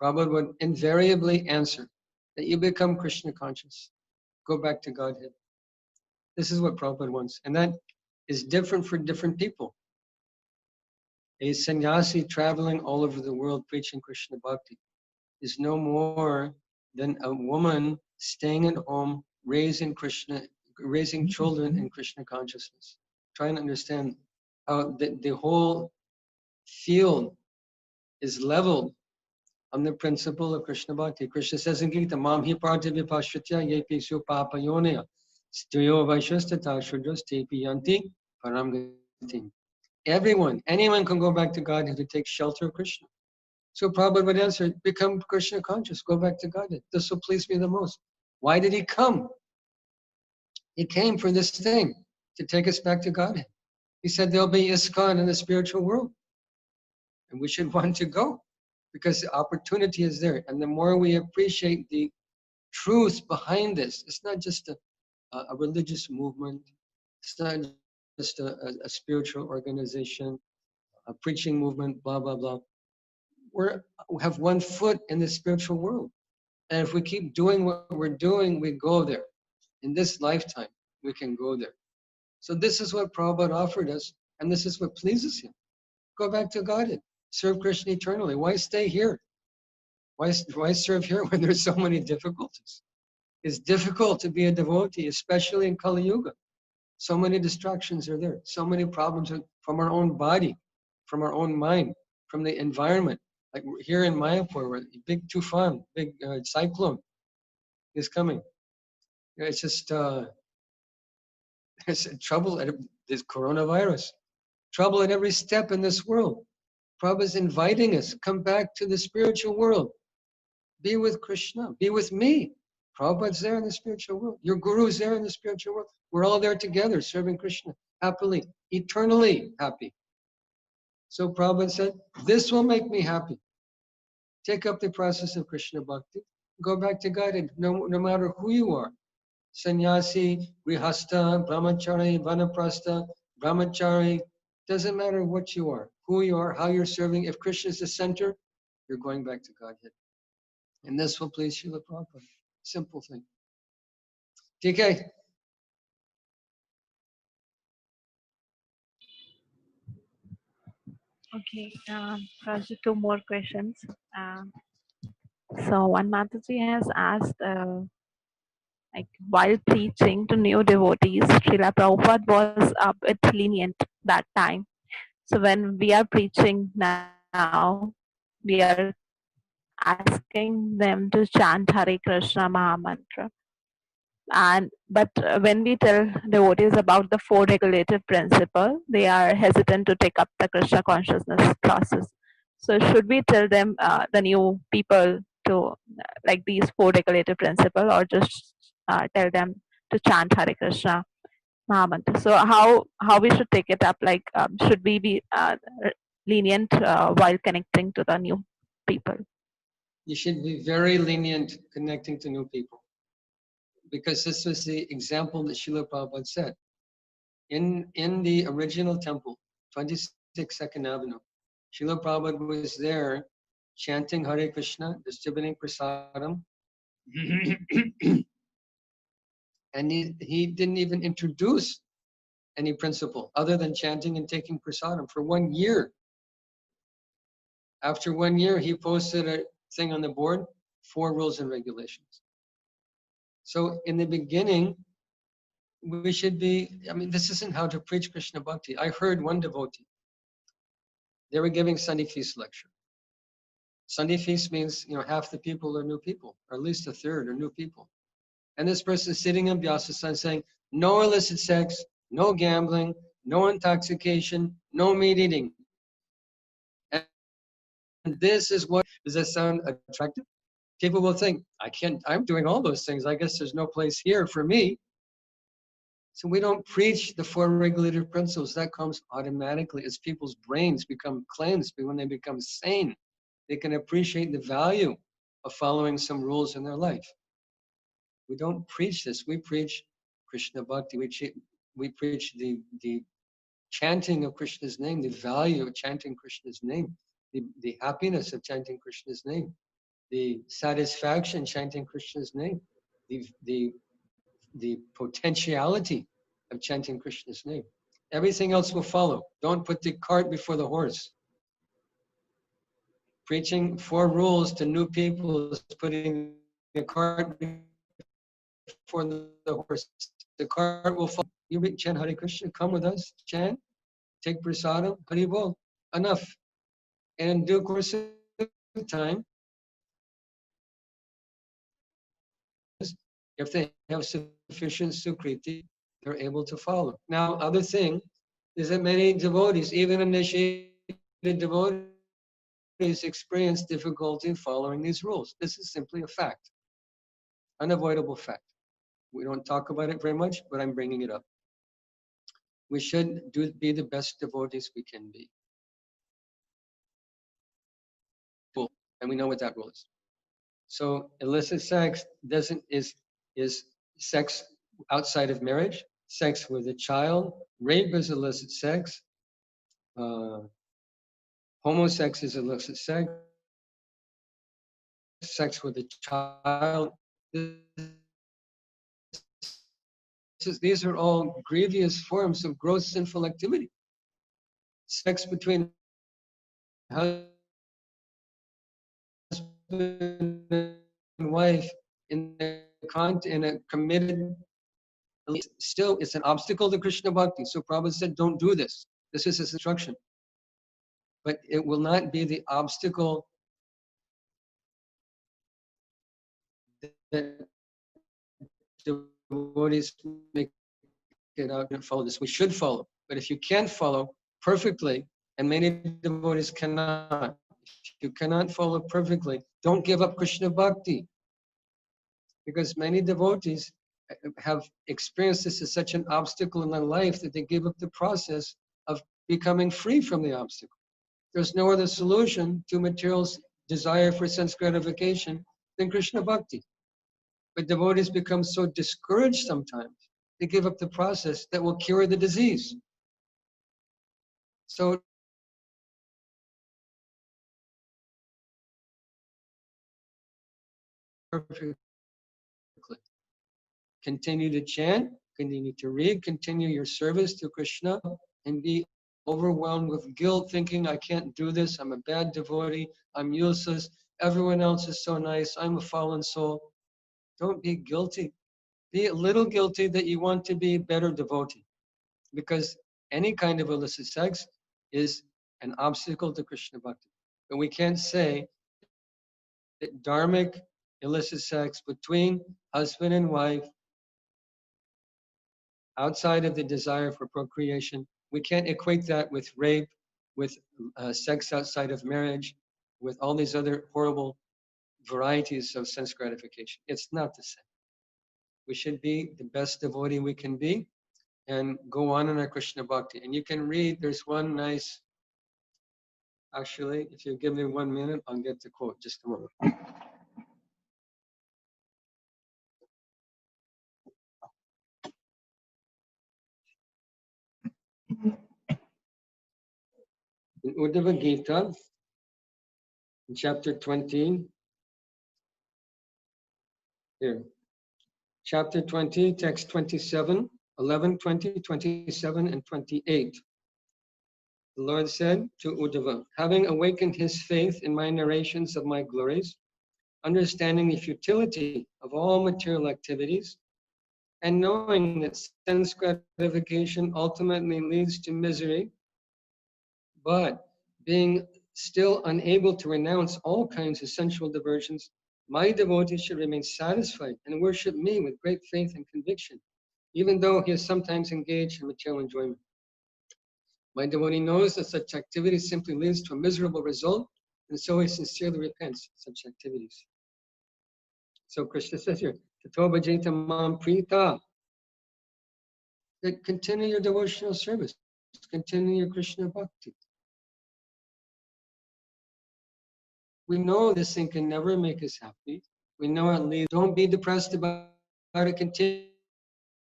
Prabhupada would invariably answer that you become Krishna conscious. Go back to Godhead. This is what Prabhupada wants. And that is different for different people. A sannyasi traveling all over the world preaching Krishna bhakti is no more than a woman staying at home, raising children in Krishna consciousness. Trying to understand how the whole field is leveled on the principle of Krishna bhakti. Krishna says in Gita, Mam hi parta vipashritya yepi su papa yonaya stuyo vaishastata shudras tepi yanti param gatim. Everyone, anyone can go back to God to take shelter of Krishna. So Prabhupada would answer, become Krishna conscious, go back to God. This will please me the most. Why did he come? He came for this thing, to take us back to God. He said there'll be ISKCON in the spiritual world. And we should want to go because the opportunity is there. And the more we appreciate the truth behind this, it's not just a religious movement. It's not just a spiritual organization, a preaching movement, blah, blah, blah. We have one foot in the spiritual world. And if we keep doing what we're doing, we go there. In this lifetime, we can go there. So this is what Prabhupada offered us, and this is what pleases him. Go back to Godhead. Serve Krishna eternally. Why stay here? Why serve here when there's so many difficulties? It's difficult to be a devotee, especially in Kali Yuga. So many distractions are there. So many problems from our own body, from our own mind, from the environment. Like here in Mayapur, where big tufan, big cyclone is coming. It's just there's trouble. There's coronavirus. Trouble at every step in this world. Prabhupada's inviting us, come back to the spiritual world. Be with Krishna. Be with me. Prabhupada's there in the spiritual world. Your guru's there in the spiritual world. We're all there together, serving Krishna happily, eternally happy. So Prabhupada said, this will make me happy. Take up the process of Krishna bhakti. Go back to God, and no matter who you are. sannyasi, grihasta, brahmachari, vanaprastha, brahmachari. Doesn't matter what you are, who you are, how you're serving. If Krishna is the center, you're going back to Godhead. And this will please Srila Prabhupada. Simple thing. TK. Okay, Prabhuji, two more questions. So one Mataji has asked, like while preaching to new devotees, Srila Prabhupada was a bit lenient that time. So when we are preaching now, we are asking them to chant Hare Krishna Mahamantra. And but when we tell devotees about the four regulative principle, they are hesitant to take up the Krishna consciousness process. So should we tell them, the new people, to like these four regulative principle, or just tell them to chant Hare Krishna Mahamantra? So how we should take it up? Like should we be lenient while connecting to the new people? You should be very lenient connecting to new people, because this was the example that Srila Prabhupada said. In the original temple, 26 Second Avenue, Srila Prabhupada was there chanting Hare Krishna, distributing prasadam, and he didn't even introduce any principle other than chanting and taking prasadam for 1 year. After 1 year, he posted a thing on the board, 4 rules and regulations. So in the beginning, we should be, I mean, this isn't how to preach Krishna Bhakti. I heard one devotee, they were giving Sunday feast lecture. Sunday feast means, half the people are new people, or at least a third are new people. And this person is sitting in Vyasa saying, no illicit sex, no gambling, no intoxication, no meat eating. And this is what, does that sound attractive? People will think, I'm doing all those things. I guess there's no place here for me. So we don't preach the 4 regulative principles. That comes automatically as people's brains become cleansed. But when they become sane, they can appreciate the value of following some rules in their life. We don't preach this. We preach Krishna Bhakti. We preach the chanting of Krishna's name, the value of chanting Krishna's name, the happiness of chanting Krishna's name, the satisfaction chanting Krishna's name, the potentiality of chanting Krishna's name. Everything else will follow. Don't put the cart before the horse. Preaching 4 rules to new people is putting the cart before the horse. The cart will follow. You chant Hare Krishna, come with us, chant, take prasadam, Hari Bol, enough. And in due course of time, if they have sufficient sukriti, they're able to follow. Now, other thing is that many devotees, even initiated devotees, experience difficulty following these rules. This is simply a fact, unavoidable fact. We don't talk about it very much, but I'm bringing it up. We should be the best devotees we can be. And we know what that rule is. So illicit sex is sex outside of marriage, sex with a child, rape is illicit sex, homosex is illicit sex, sex with a child. These are all grievous forms of gross sinful activity. Sex between husband and wife in a committed, still it's an obstacle to Krishna Bhakti. So Prabhupada said, don't do this. This is his instruction. But it will not be the obstacle that devotees make it out and follow this. We should follow. But if you can't follow perfectly, and many devotees cannot, if you cannot follow perfectly, don't give up Krishna Bhakti. Because many devotees have experienced this as such an obstacle in their life that they give up the process of becoming free from the obstacle. There's no other solution to material's desire for sense gratification than Krishna Bhakti. But devotees become so discouraged sometimes, they give up the process that will cure the disease. So perfectly. Continue to chant, continue to read, continue your service to Krishna, and be overwhelmed with guilt, thinking, I can't do this, I'm a bad devotee, I'm useless, everyone else is so nice, I'm a fallen soul. Don't be guilty. Be a little guilty that you want to be a better devotee, because any kind of illicit sex is an obstacle to Krishna bhakti. But we can't say that dharmic illicit sex between husband and wife, outside of the desire for procreation, we can't equate that with rape, with sex outside of marriage, with all these other horrible varieties of sense gratification. It's not the same. We should be the best devotee we can be and go on in our Krishna bhakti. And you can read, there's one nice, actually, if you give me 1 minute, I'll get the quote, just a moment. In Uddhava Gita, in chapter 20, here, chapter 20, text 27, 11, 20, 27, and 28. The Lord said to Uddhava, having awakened his faith in my narrations of my glories, understanding the futility of all material activities, and knowing that sense gratification ultimately leads to misery, but being still unable to renounce all kinds of sensual diversions, my devotee should remain satisfied and worship me with great faith and conviction, even though he is sometimes engaged in material enjoyment. My devotee knows that such activity simply leads to a miserable result, and so he sincerely repents of such activities. So Krishna says here, Tato bhajeta mam prita, that continue your devotional service, continue your Krishna bhakti. We know this thing can never make us happy. We know it leads. Don't be depressed about it. Continue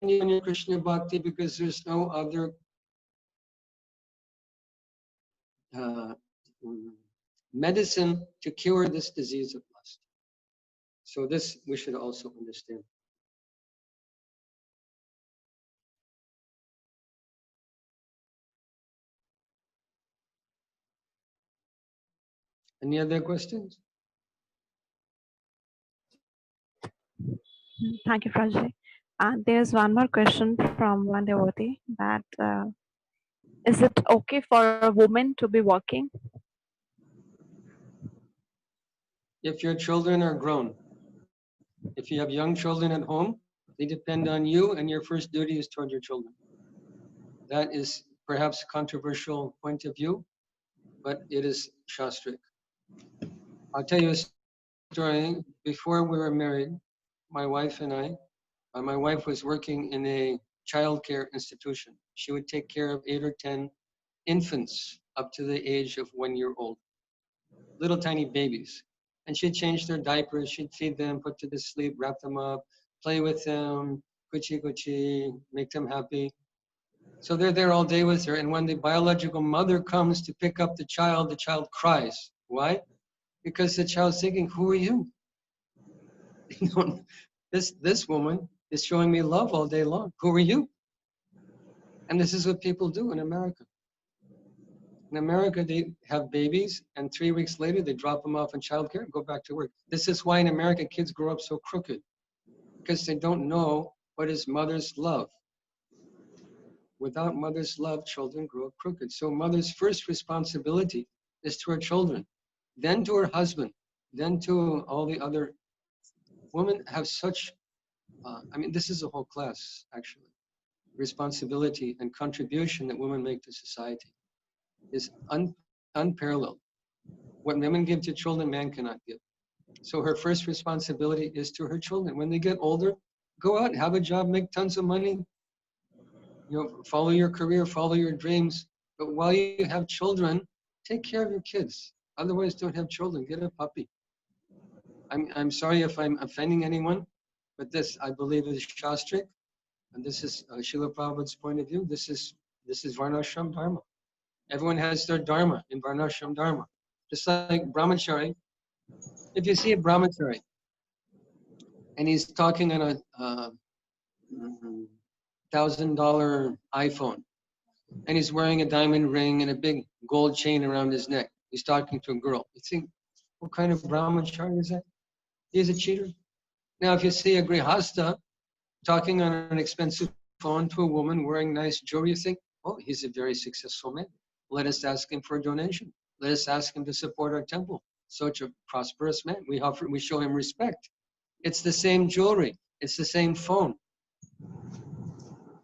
in your Krishna bhakti, because there's no other medicine to cure this disease of lust. So this we should also understand. Any other questions? Thank you, Prabhuji. And there's one more question from one devotee that is it okay for a woman to be working? If your children are grown, if you have young children at home, they depend on you, and your first duty is toward your children. That is perhaps a controversial point of view, but it is shastric. I'll tell you a story. Before we were married, my wife and I, my wife was working in a child care institution. She would take care of 8 or 10 infants up to the age of 1 year old, little tiny babies. And she'd change their diapers, she'd feed them, put to sleep, wrap them up, play with them, kuchi kuchi, make them happy. So they're there all day with her. And when the biological mother comes to pick up the child cries. Why? Because the child's thinking, who are you? This woman is showing me love all day long. Who are you? And this is what people do in America. In America, they have babies, and 3 weeks later, they drop them off in childcare and go back to work. This is why in America, kids grow up so crooked, because they don't know what is mother's love. Without mother's love, children grow up crooked. So mother's first responsibility is to her children, then to her husband, then to all the other. Women have such, this is a whole class, actually. Responsibility and contribution that women make to society is unparalleled. What women give to children, man cannot give. So her first responsibility is to her children. When they get older, go out and have a job, make tons of money, follow your career, follow your dreams. But while you have children, take care of your kids. Otherwise, don't have children. Get a puppy. I'm sorry if I'm offending anyone, But this, I believe, is Shastric, and this is Srila Prabhupada's point of view. This is Varnashram Dharma. Everyone has their Dharma in Varnashram Dharma. Just like Brahmachari. If you see a Brahmachari, and he's talking on a $1,000 iPhone, and he's wearing a diamond ring and a big gold chain around his neck. He's talking to a girl. You think, what kind of Brahmachari is that? He's a cheater. Now, if you see a Grihasta talking on an expensive phone to a woman wearing nice jewelry, you think, oh, he's a very successful man. Let us ask him for a donation. Let us ask him to support our temple. Such a prosperous man. We show him respect. It's the same jewelry. It's the same phone.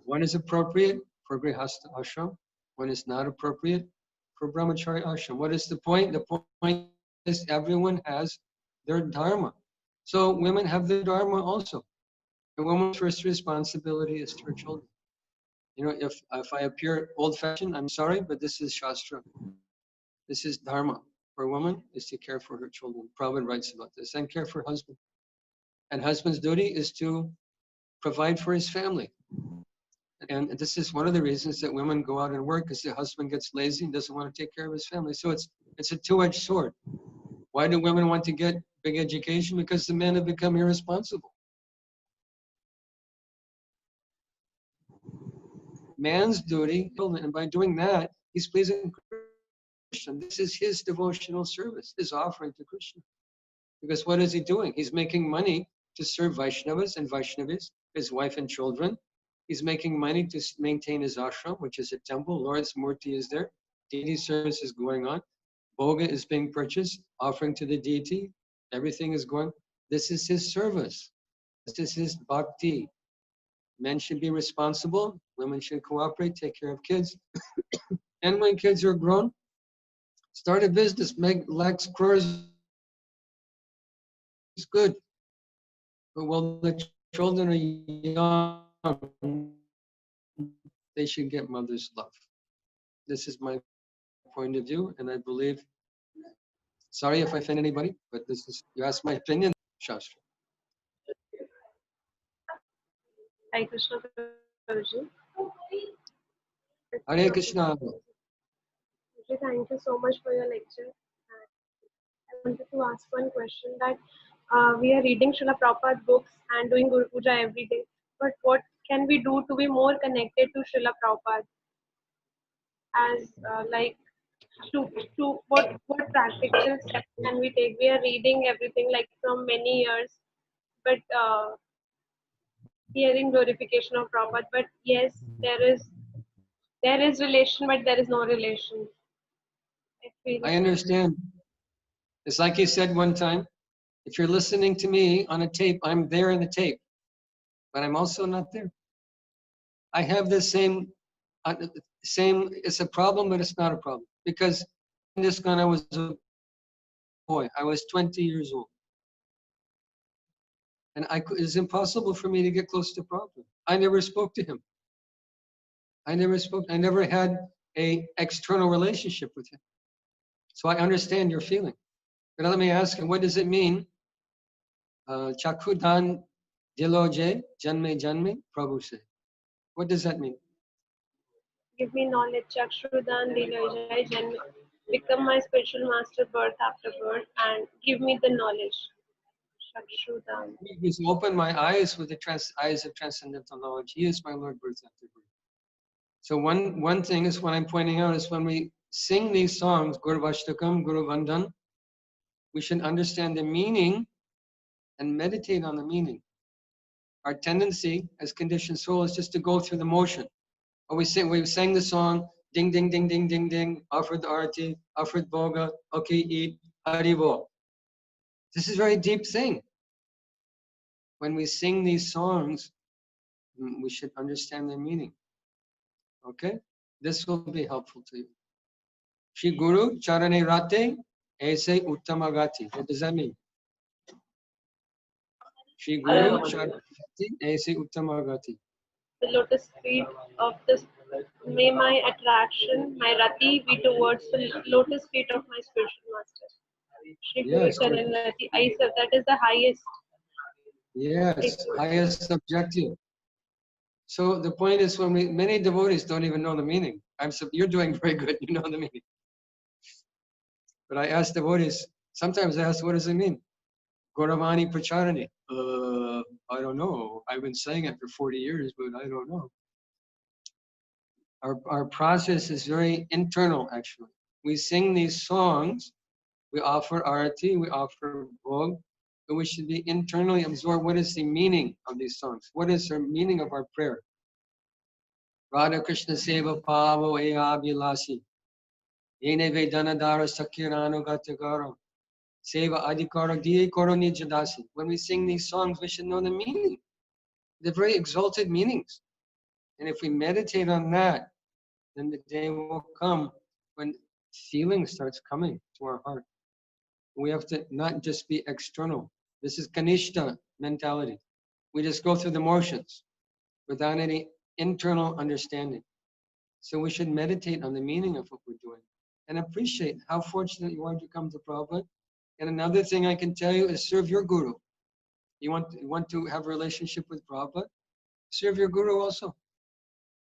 One is appropriate for Grihastha ashram. One is not appropriate for Brahmachari ashram. What is the point? The point is everyone has their dharma. So women have their dharma also. A woman's first responsibility is to her children. You know, if I appear old-fashioned, I'm sorry, but this is Shastra. This is dharma. For a woman is to care for her children. Prabhupada writes about this. And care for husband. And husband's duty is to provide for his family. And this is one of the reasons that women go out and work, because the husband gets lazy and doesn't want to take care of his family. So it's a two-edged sword. Why do women want to get big education? Because the men have become irresponsible. Man's duty, and by doing that, he's pleasing Krishna. This is his devotional service, his offering to Krishna. Because what is he doing? He's making money to serve Vaishnavas and Vaishnavis, his wife and children. He's making money to maintain his ashram, which is a temple. Lord's Murti is there. Deity service is going on. Bhoga is being purchased, offering to the deity. Everything is going. This is his service. This is his bhakti. Men should be responsible. Women should cooperate, take care of kids. And when kids are grown, start a business, make lakhs, crores. It's good. But while the children are young, they should get mother's love. This is my point of view, and I believe, sorry if I offend anybody, but this is, you asked my opinion, Shastra. Hare Krishna, Prabhuji. Hare Krishna. Prabhuji, thank you so much for your lecture. I wanted to ask one question that we are reading Srila Prabhupada books and doing Guru Puja every day. But what can we do to be more connected to Srila Prabhupada? As like to what practical steps can we take? We are reading everything like from many years, but hearing glorification of Prabhupada. But yes, there is relation, but there is no relation. I understand. It's like he said one time, if you're listening to me on a tape, I'm there in the tape, but I'm also not there. I have the same, it's a problem, but it's not a problem. Because in this gun, I was a boy. I was 20 years old. And it's impossible for me to get close to Prabhupada. I never spoke to him. I never had a external relationship with him. So I understand your feeling. But let me ask him, what does it mean? Chakhudan diloje janme janme Prabhu se. What does that mean? Give me knowledge, Chakshudan, Dilajai, Janma. Become my spiritual master birth after birth and give me the knowledge. Chakshudan. He's opened my eyes with the eyes of transcendental knowledge. He is my Lord birth after birth. So one thing is what I'm pointing out is when we sing these songs, Guru Vashtakam, Guru Vandan, we should understand the meaning and meditate on the meaning. Our tendency as conditioned soul is just to go through the motion. Or we sang the song, ding, ding, ding, ding, ding, ding, offered the arati, offered bhoga, okay, eat, haribo. This is a very deep thing. When we sing these songs, we should understand their meaning. Okay? This will be helpful to you. Shri Guru Charane Rate Aise Uttamagati. What does that mean? Shri Guru Charane Rate Aise Uttamagati. The lotus feet of this, may my attraction, my rati be towards the lotus feet of my spiritual master. Shri Guru Yes. Charan Rati, I said that is the highest. Yes, highest objective. So the point is, when many devotees don't even know the meaning. You're doing very good. You know the meaning. But I ask devotees. Sometimes I ask, what does it mean? Gauravani Pracharani. I don't know. I've been saying it for 40 years, but I don't know. Our process is very internal, actually. We sing these songs, we offer arati, we offer bhog, but we should be internally absorbed. What is the meaning of these songs? What is the meaning of our prayer? Radha Krishna Seva Pavo Eabhilasi. Yene Vedanadara Sakirano Gatagaro. Seva Adhikara Diye Koroni Jadasi. When we sing these songs, we should know the meaning. They're very exalted meanings. And if we meditate on that, then the day will come when feeling starts coming to our heart. We have to not just be external. This is Kanishta mentality. We just go through the motions without any internal understanding. So we should meditate on the meaning of what we're doing and appreciate how fortunate you are to come to Prabhupada. And another thing I can tell you is serve your guru. You want to have a relationship with Prabhupada? Serve your guru also.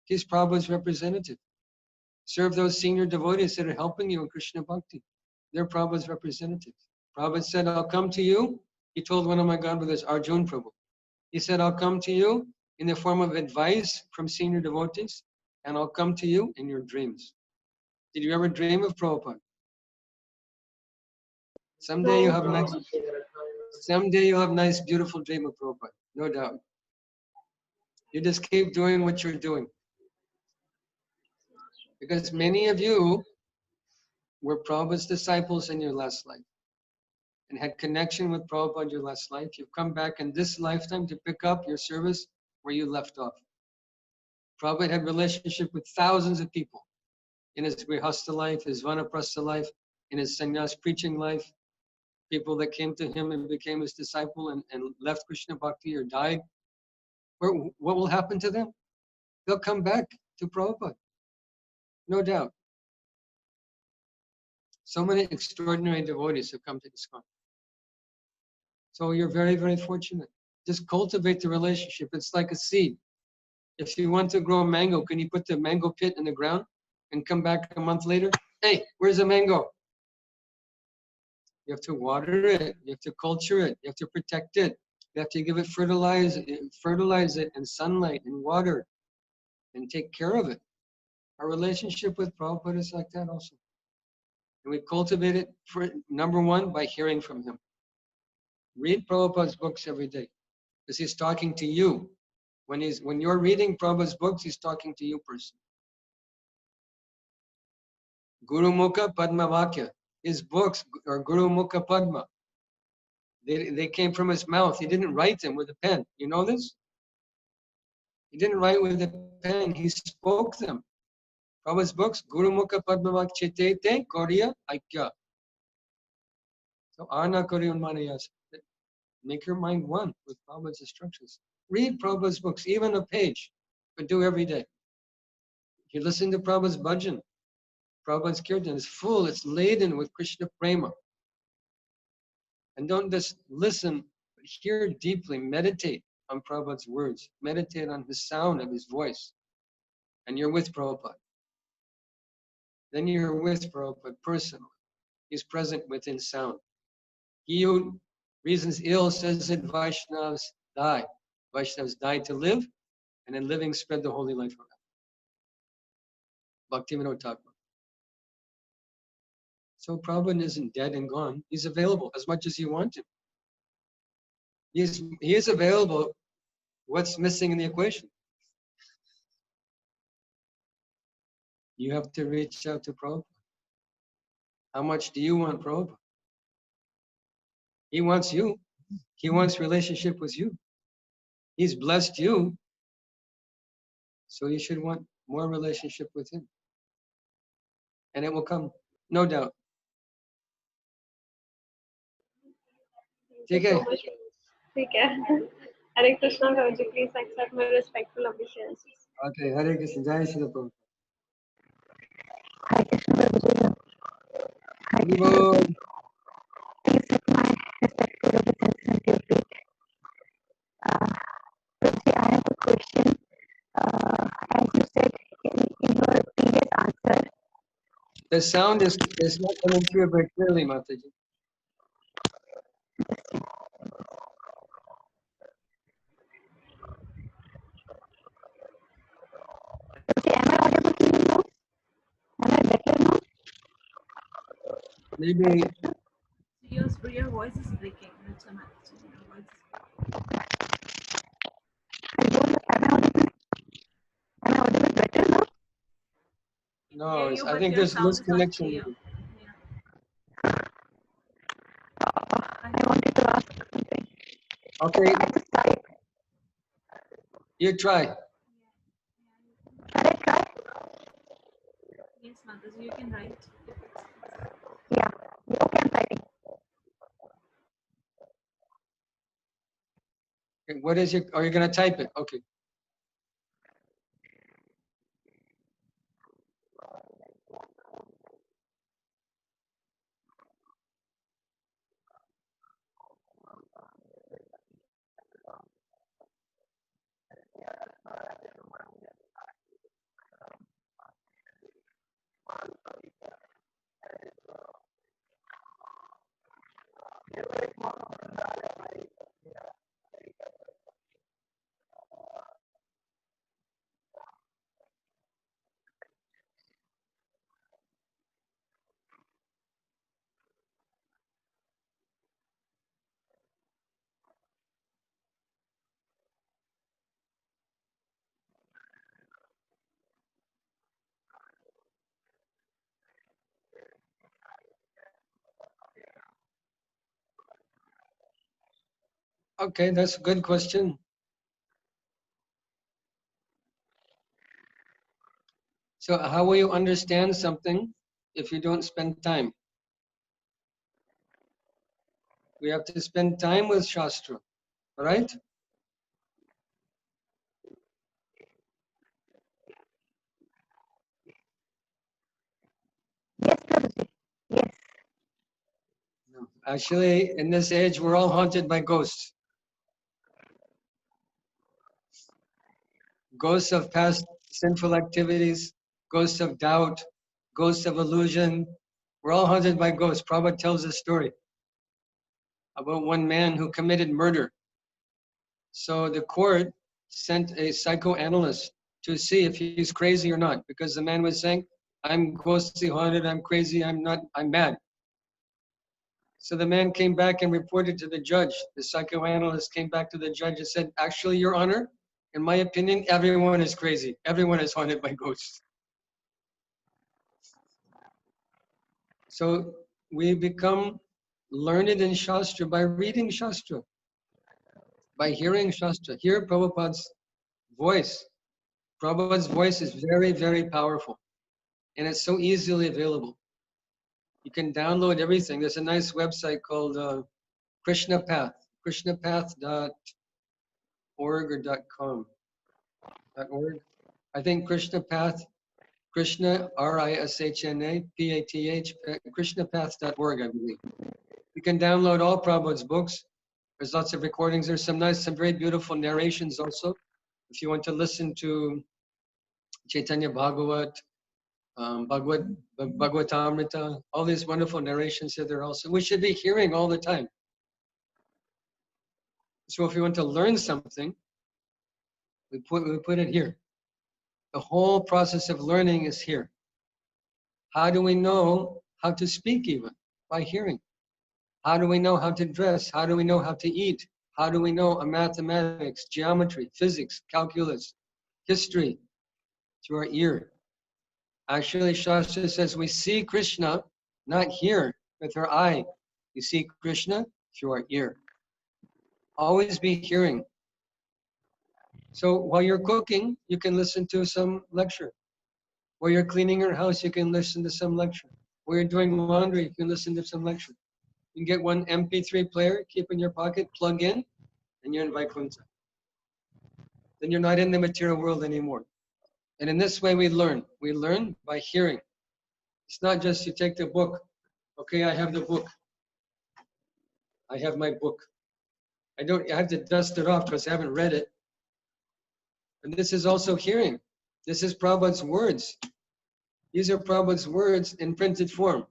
He's Prabhupada's representative. Serve those senior devotees that are helping you in Krishna Bhakti. They're Prabhupada's representatives. Prabhupada said, I'll come to you. He told one of my godbrothers, Arjun Prabhu. He said, I'll come to you in the form of advice from senior devotees, and I'll come to you in your dreams. Did you ever dream of Prabhupada? Someday you have nice, beautiful dream of Prabhupada, no doubt. You just keep doing what you're doing. Because many of you were Prabhupada's disciples in your last life and had connection with Prabhupada in your last life. You've come back in this lifetime to pick up your service where you left off. Prabhupada had relationship with thousands of people in his Grihastha life, his Vanaprastha life, in his sannyas preaching life, people that came to him and became his disciple and left Krishna Bhakti or died. What will happen to them? They'll come back to Prabhupada, no doubt. So many extraordinary devotees have come to ISKCON. So you're very, very fortunate. Just cultivate the relationship. It's like a seed. If you want to grow a mango, can you put the mango pit in the ground and come back a month later? Hey, where's the mango? You have to water it. You have to culture it. You have to protect it. You have to give it fertilize it and sunlight and water and take care of it. Our relationship with Prabhupada is like that also. And we cultivate it, for number one, by hearing from him. Read Prabhupada's books every day because he's talking to you. When you're reading Prabhupada's books, he's talking to you personally. Guru Mukha Padma Vakya. His books are Guru Mukha Padma. They came from his mouth. He didn't write them with a pen. You know this? He didn't write with a pen. He spoke them. Prabhupada's books, Guru Mukha Padma Vakya Chetete Korya Aikya. So Arna Korya Manayas. Make your mind one with Prabhupada's instructions. Read Prabhupada's books, even a page, but do every day. If you listen to Prabhupada's bhajan, Prabhupada's kirtan is full, it's laden with Krishna prema. And don't just listen, but hear deeply, meditate on Prabhupada's words, meditate on the sound of his voice, and you're with Prabhupada. Then you're with Prabhupada personally. He's present within sound. He who reasons ill says that Vaishnavas die. Vaishnavas died to live, and in living spread the holy life around. Bhaktivinoda Thakur. So Prabhupada isn't dead and gone. He's available as much as you want him. He is available. What's missing in the equation? You have to reach out to Prabhupada. How much do you want Prabhupada? He wants you. He wants relationship with you. He's blessed you. So you should want more relationship with him. And it will come, no doubt. Thank you so much. Okay. Hare Krishna, Prabhuji, please accept my respectful obeisances. Okay, Hare Krishna, Jai Srila Prabhupada. Hare Krishna, Prabhuji. Hare Krishna. Hare Please take my respectful obeisances at your feet. Prabhuji, I have a question. As you said in your previous answer, The sound is not coming through very clearly, Mataji. Prabhuji, am I audible to you now? Am I better now? Maybe Your voice is breaking. Your voice I don't know. Am I audible better now? no. you, I but think your there's sound loose is not connection. clear. Maybe. I wanted to ask something. Okay, I just type. you try. Shall I try? Yes, Mataji, you can write. Yeah. Okay, I'm typing. Okay, what is your? Are you gonna type it? Okay. Okay, that's a good question. So how will you understand something if you don't spend time? We have to spend time with Shastra, right? Yes, Prabhuji. Yes. Actually, in this age, we're all haunted by ghosts. Ghosts of past sinful activities, ghosts of doubt, ghosts of illusion. We're all haunted by ghosts. Prabhupada tells a story about one man who committed murder. So the court sent a psychoanalyst to see if he's crazy or not, because the man was saying, I'm ghostly haunted, I'm crazy, I'm not, I'm mad. So the man came back and reported to the judge. The psychoanalyst came back to the judge and said, actually, Your Honor, in my opinion, everyone is crazy. Everyone is haunted by ghosts. So we become learned in Shastra by reading Shastra, by hearing Shastra. Hear Prabhupada's voice. Prabhupada's voice is very, very powerful. And it's so easily available. You can download everything. There's a nice website called Krishna Path, krishnapath.org or .com. .org. I think Krishna Path, Krishna, RISHNA, PATH, krishnapath.org, I believe. You can download all Prabhupada's books. There's lots of recordings. There's some nice, some very beautiful narrations also. If you want to listen to Chaitanya Bhagavat, Bhagavatamrita, all these wonderful narrations here there also. We should be hearing all the time. So if you want to learn something, we put it here. The whole process of learning is here. How do we know how to speak even? By hearing. How do we know how to dress? How do we know how to eat? How do we know mathematics, geometry, physics, calculus, history? Through our ear. Actually, Shastra says we see Krishna not here with our eye. You see Krishna through our ear. Always be hearing. So while you're cooking, you can listen to some lecture. While you're cleaning your house, you can listen to some lecture. While you're doing laundry, you can listen to some lecture. You can get one MP3 player, keep in your pocket, plug in, and you're in Vaikuntha. Then you're not in the material world anymore. And in this way we learn. We learn by hearing. It's not just you take the book. Okay, I have the book. I have my book. I have to dust it off because I haven't read it. And this is also hearing. This is Prabhupada's words. These are Prabhupada's words in printed form.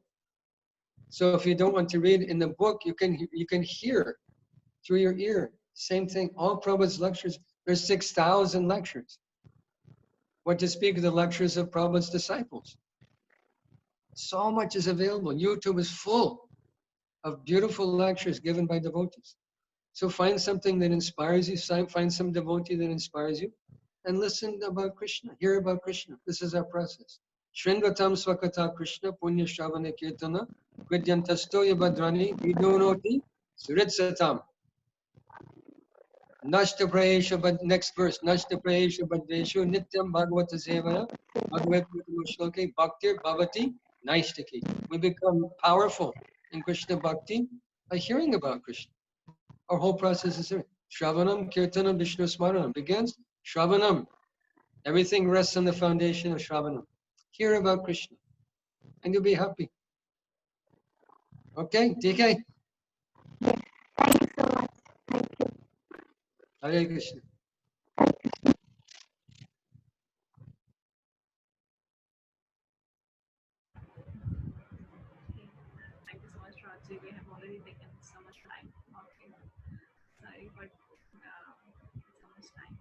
So if you don't want to read in the book, you can hear through your ear. Same thing. All Prabhupada's lectures. There's 6,000 lectures. What to speak of the lectures of Prabhupada's disciples. So much is available. YouTube is full of beautiful lectures given by devotees. So find something that inspires you, find some devotee that inspires you, and listen about Krishna, hear about Krishna. This is our process. Shrinvatam swakata Krishna punya shravana kirtana vidyantastoya badrani vidunoti suritsatam. Nashta prayesha, but next verse, Nashta prayesha badreshu nityam bhagavata sevaya bhagavad shloke bhaktir bhavati naishtaki. We become powerful in Krishna bhakti by hearing about Krishna. Our whole process is here. Shravanam, Kirtanam, Vishnu Smaranam begins. Shravanam. Everything rests on the foundation of Shravanam. Hear about Krishna. And you'll be happy. Okay, DK. Yes. Thank you so much. Thank you. Hare Krishna. Thank you so much, Prabhuji. We have already taken so much time. Okay. Sorry, but so much time.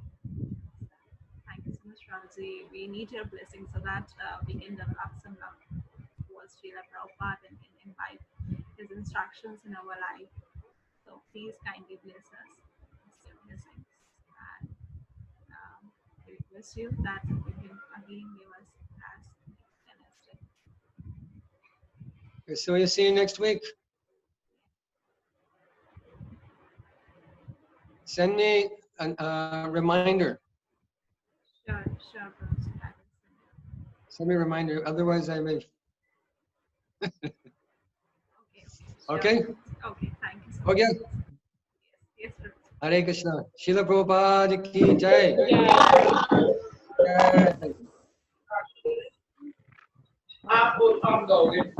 Thank you so much, Prabhuji. We need your blessing so that we can develop some love towards Srila Prabhupada and can invite his instructions in our life. So please kindly bless us with your blessings. And we request you that you can again give us as Wednesday. So we'll see you next week. Send me a reminder. Sure, Prabhuji. I will send you. Send me a reminder. Otherwise, I may. Okay. Okay? Okay, thank you so much. Okay. Yes, Prabhuji. Hare Krishna. Srila Prabhupada ki jai. Jai. I'm going.